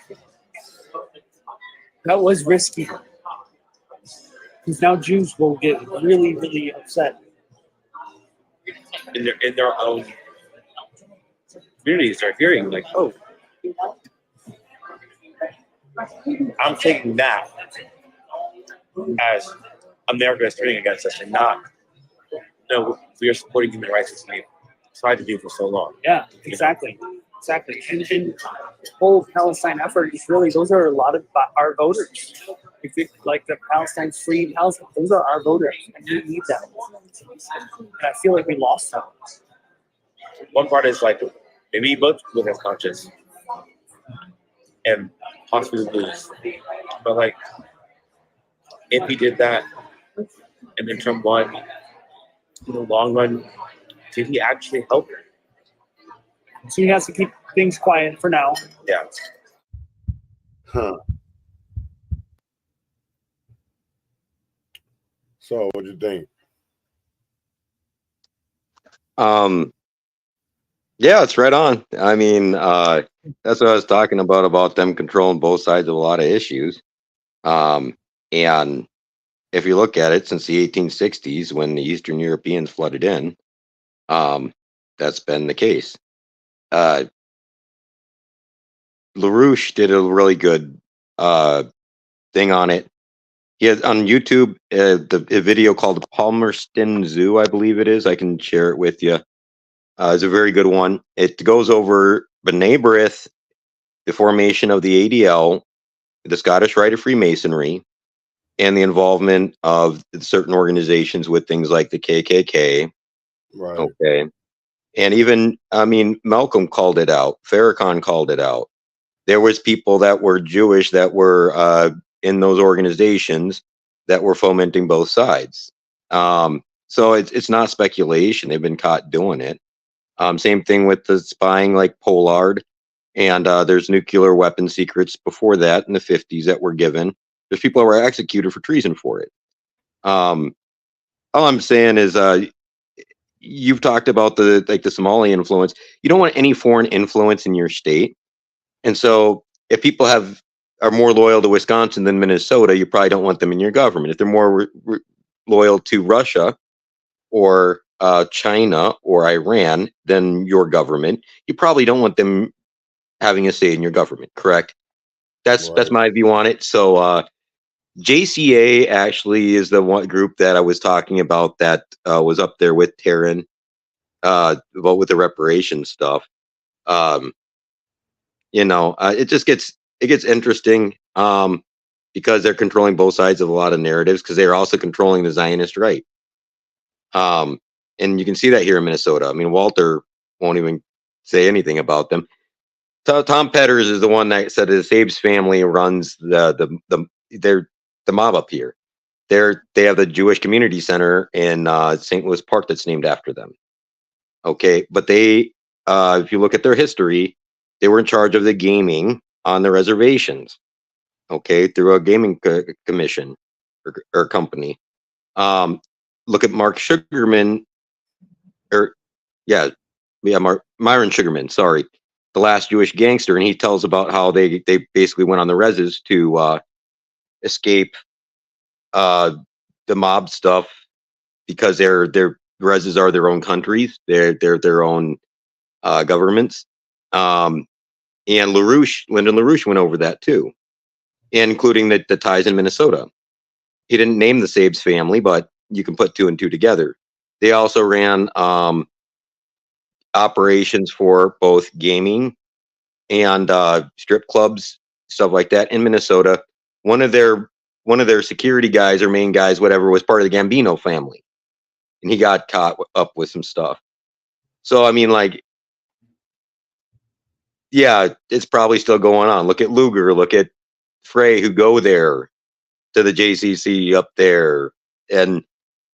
That was risky. Because now Jews will get really, really upset. In their own communities are hearing like, oh, I'm taking that as America is turning against us and not, no, we are supporting human rights as we tried to do for so long. Yeah, exactly. Exactly. And the whole Palestine effort is really, those are a lot of our voters. If it, like the Palestine Free Palestine, those are our voters, and we need them. And I feel like we lost them. One part is like, maybe both with his conscience and possibly lose. But like, if he did that and then Trump won, in the long run, did he actually help? So he has to keep things quiet for now. Yeah. Huh. So what do you think? Yeah, it's right on. I mean, that's what I was talking about them controlling both sides of a lot of issues. And if you look at it, since the 1860s, when the Eastern Europeans flooded in, that's been the case. LaRouche did a really good thing on it. He has on YouTube a video called Palmerston Zoo, I believe it is. I can share it with you. It's a very good one. It goes over B'nai B'rith, the formation of the ADL, the Scottish Rite of Freemasonry, and the involvement of certain organizations with things like the KKK. Right. Okay. And even, I mean, Malcolm called it out. Farrakhan called it out. There was people that were Jewish that were in those organizations that were fomenting both sides. So it's not speculation. They've been caught doing it. Same thing with the spying like Pollard. And there's nuclear weapon secrets before that in the 50s that were given. There's people that were executed for treason for it. All I'm saying is you've talked about the Somali influence. You don't want any foreign influence in your state. And so if people are more loyal to Wisconsin than Minnesota, you probably don't want them in your government. If they're more loyal to Russia or China or Iran than your government, you probably don't want them having a say in your government, correct? That's my view on it. So JCA actually is the one group that I was talking about that was up there with Taryn about with the reparations stuff. It just gets interesting because they're controlling both sides of a lot of narratives because they're also controlling the Zionist right. And you can see that here in Minnesota. I mean, Walter won't even say anything about them. Tom Petters is the one that said the Sabes family runs the mob up here. They have the Jewish Community Center in St. Louis Park that's named after them. Okay, but they, if you look at their history, they were in charge of the gaming on the reservations. Okay, through a gaming commission or company. Look at Mark Sugarman, Myron Sugarman. Sorry, the last Jewish gangster, and he tells about how they basically went on the reses to escape the mob stuff because their reses are their own countries, they're their own governments. And Lyndon LaRouche went over that too, including the ties in Minnesota. He didn't name the Sabes family, but you can put two and two together. They also ran operations for both gaming and strip clubs, stuff like that in Minnesota. One of their security guys or main guys, whatever, was part of the Gambino family, and he got caught up with some stuff. So I mean, like, yeah, it's probably still going on. Look at Luger, look at Frey, who go there to the JCC up there. And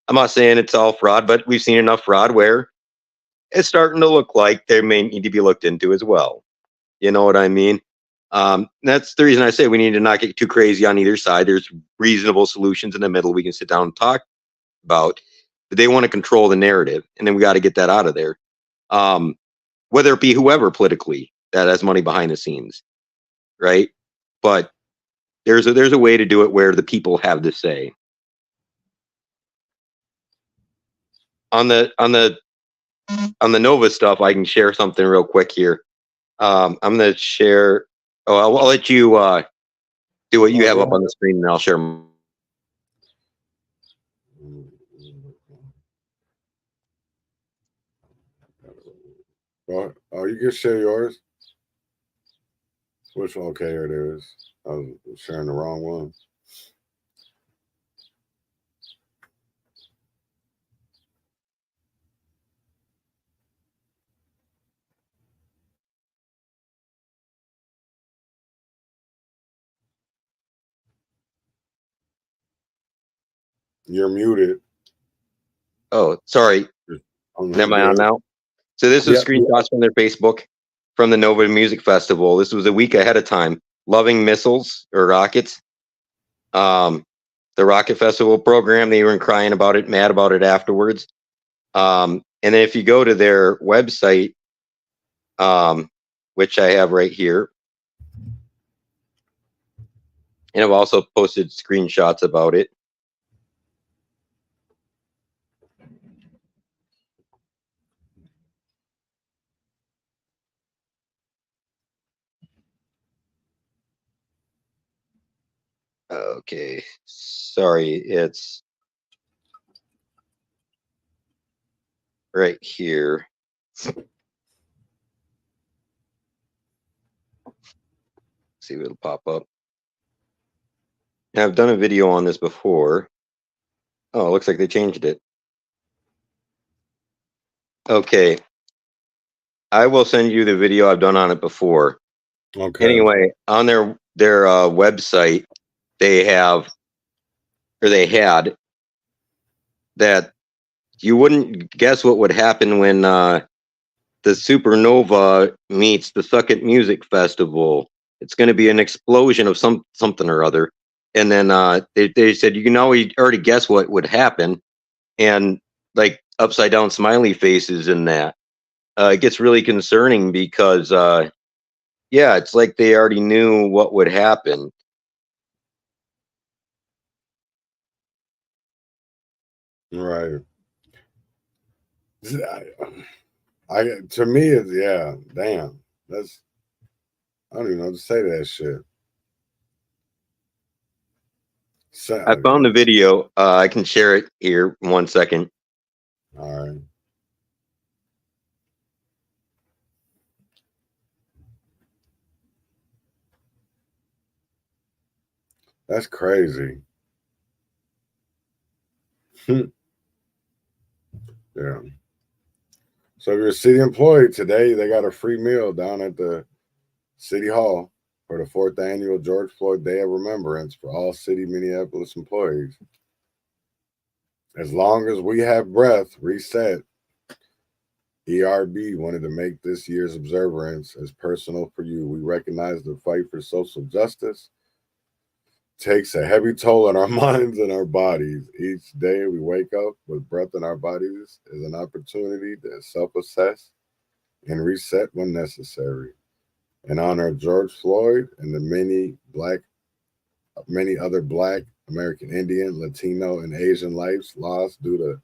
I'm not saying it's all fraud, but we've seen enough fraud where it's starting to look like they may need to be looked into as well. You know what I mean? That's the reason I say we need to not get too crazy on either side. There's reasonable solutions in the middle we can sit down and talk about. But they want to control the narrative, and then we got to get that out of there. Whether it be whoever politically that has money behind the scenes, right? But there's a way to do it where the people have the say. On the Nova stuff, I can share something real quick here. I'm gonna share. Oh, I'll let you do what you have up on the screen, and I'll share. Well, oh, you can share yours. Which one? Okay, here it is. I was sharing the wrong one. You're muted. Oh, sorry. Am I on now? So this is screenshots from their Facebook from the Nova Music Festival. This was a week ahead of time. Loving missiles or rockets. The Rocket Festival program, they were crying about it, mad about it afterwards. And then if you go to their website, which I have right here, and I've also posted screenshots about it. Okay, sorry, it's right here. See if it'll pop up. Now, I've done a video on this before. Oh, it looks like they changed it. Okay. I will send you the video I've done on it before. Okay. Anyway, on their website, they have, or they had, that you wouldn't guess what would happen when the supernova meets the Sucket Music Festival. It's going to be an explosion of something or other. And then they said you can already guess what would happen, and like upside down smiley faces and that. It gets really concerning because yeah, it's like they already knew what would happen. Right. I to me, it's yeah, damn. That's I don't even know what to say to that shit. I found the video. I can share it here in 1 second. All right. That's crazy. Yeah. So if you're a city employee today, they got a free meal down at the City Hall for the 4th annual George Floyd Day of Remembrance for all city Minneapolis employees. As long as we have breath, reset. ERB wanted to make this year's observance as personal for you. We recognize the fight for social justice takes a heavy toll on our minds and our bodies. Each day we wake up with breath in our bodies is an opportunity to self-assess and reset when necessary. In honor of George Floyd and the many other Black, American Indian, Latino, and Asian lives lost due to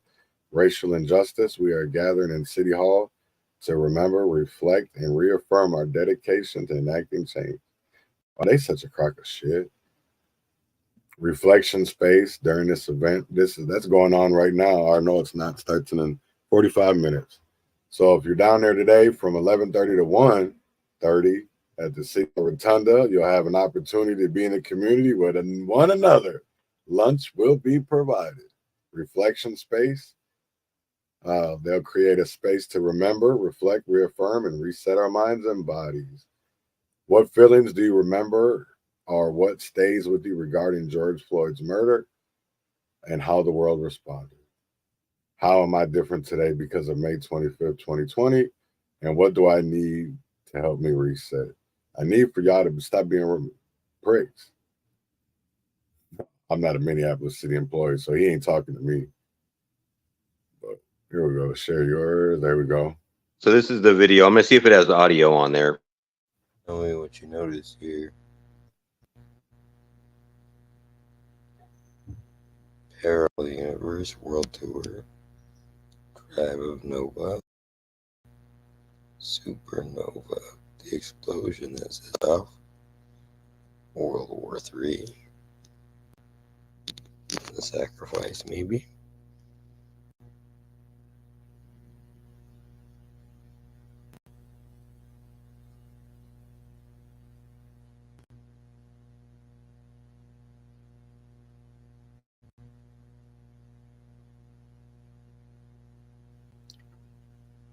racial injustice, we are gathering in City Hall to remember, reflect, and reaffirm our dedication to enacting change. Oh, they such a crock of shit. Reflection space during this event. That's going on right now. I know it's not. Starts in 45 minutes. So if you're down there today from 11:30 to 1:30 at the City Rotunda, you'll have an opportunity to be in the community with one another. Lunch will be provided. Reflection space. They'll create a space to remember, reflect, reaffirm, and reset our minds and bodies. What feelings do you remember or what stays with you regarding George Floyd's murder and how the world responded? How am I different today because of May 25th, 2020? And what do I need to help me reset? I need for y'all to stop being pricks. I'm not a Minneapolis city employee, so he ain't talking to me. But here we go. Share yours. There we go. So this is the video. I'm going to see if it has audio on there. Tell me what you notice here. Parallel Universe World Tour. Tribe of Nova. Supernova. The explosion that set off World War III. The sacrifice, maybe.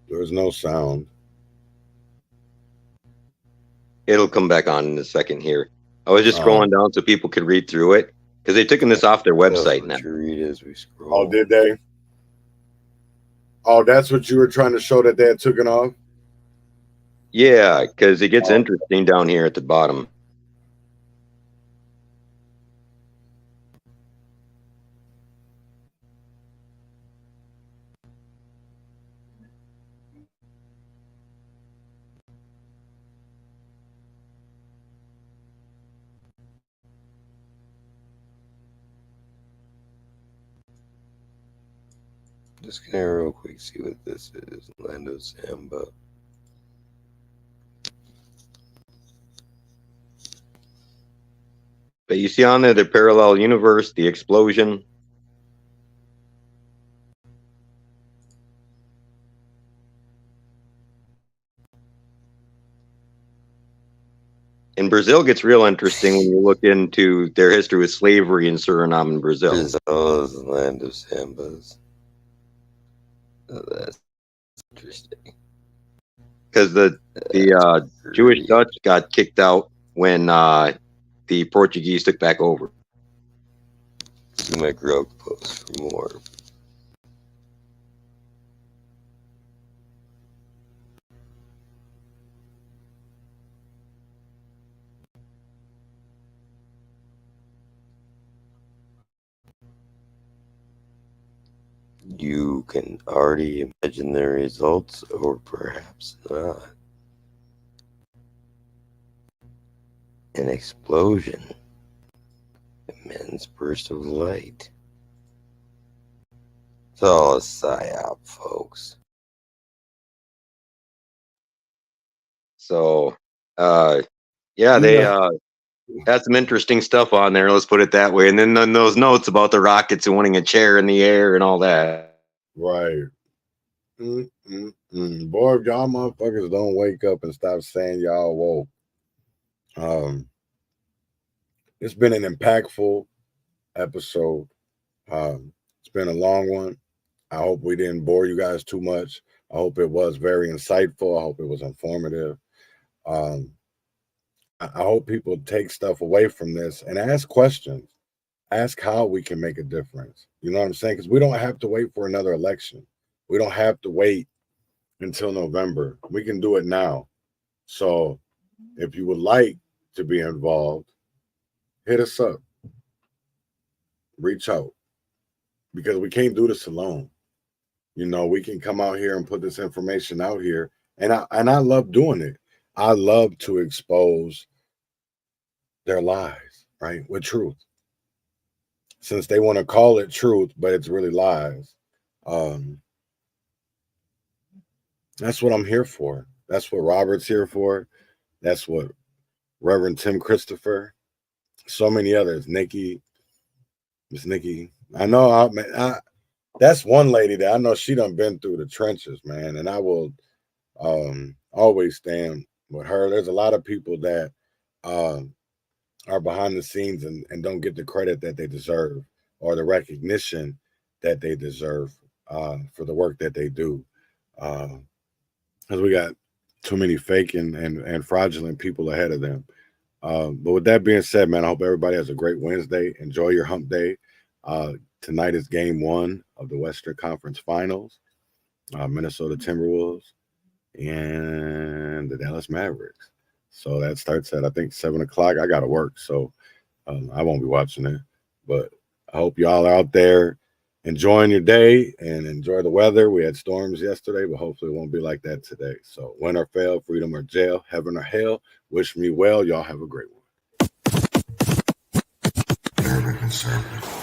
There's no sound. It'll come back on in a second here. I was just scrolling down so people could read through it because they've taken this off their website now. Read as we scroll. Oh, did they? Oh, that's what you were trying to show that they had taken off? Yeah, because it gets interesting down here at the bottom. Just gonna real quick see what this is. Land of Samba. But you see on there the parallel universe, the explosion. And Brazil gets real interesting when you look into their history with slavery in Suriname and Brazil. Brazil is the land of Sambas. Oh, that's interesting. Because the Jewish Dutch got kicked out when the Portuguese took back over. See my grog post for more. You can already imagine the results, or perhaps not. An explosion. Immense burst of light. It's all a psyop, folks. So, yeah, they had some interesting stuff on there. Let's put it that way. And then those notes about the rockets and wanting a chair in the air and all that. Right. Boy, if y'all motherfuckers don't wake up and stop saying y'all woke. It's been an impactful episode. It's been a long one. I hope we didn't bore you guys too much. I hope it was very insightful. I hope it was informative. I hope people take stuff away from this and ask questions. Ask how we can make a difference. You know what I'm saying? Because we don't have to wait for another election. We don't have to wait until November. We can do it now. So if you would like to be involved, hit us up. Reach out. Because we can't do this alone. You know, we can come out here and put this information out here. And I love doing it. I love to expose their lies, right? With truth. Since they want to call it truth, but it's really lies. That's what I'm here for. That's what Robert's here for. That's what Reverend Tim Christopher, so many others, Nikki, Miss Nikki. I know that's one lady that I know she done been through the trenches, man. And I will always stand with her. There's a lot of people that are behind the scenes and don't get the credit that they deserve or the recognition that they deserve for the work that they do. Because we got too many fake and fraudulent people ahead of them. But with that being said, man, I hope everybody has a great Wednesday. Enjoy your hump day. Tonight is game 1 of the Western Conference Finals. Minnesota Timberwolves and the Dallas Mavericks. So that starts at, I think, 7 o'clock. I got to work, so I won't be watching it. But I hope y'all are out there enjoying your day and enjoy the weather. We had storms yesterday, but hopefully it won't be like that today. So win or fail, freedom or jail, heaven or hell. Wish me well. Y'all have a great one. Very conservative.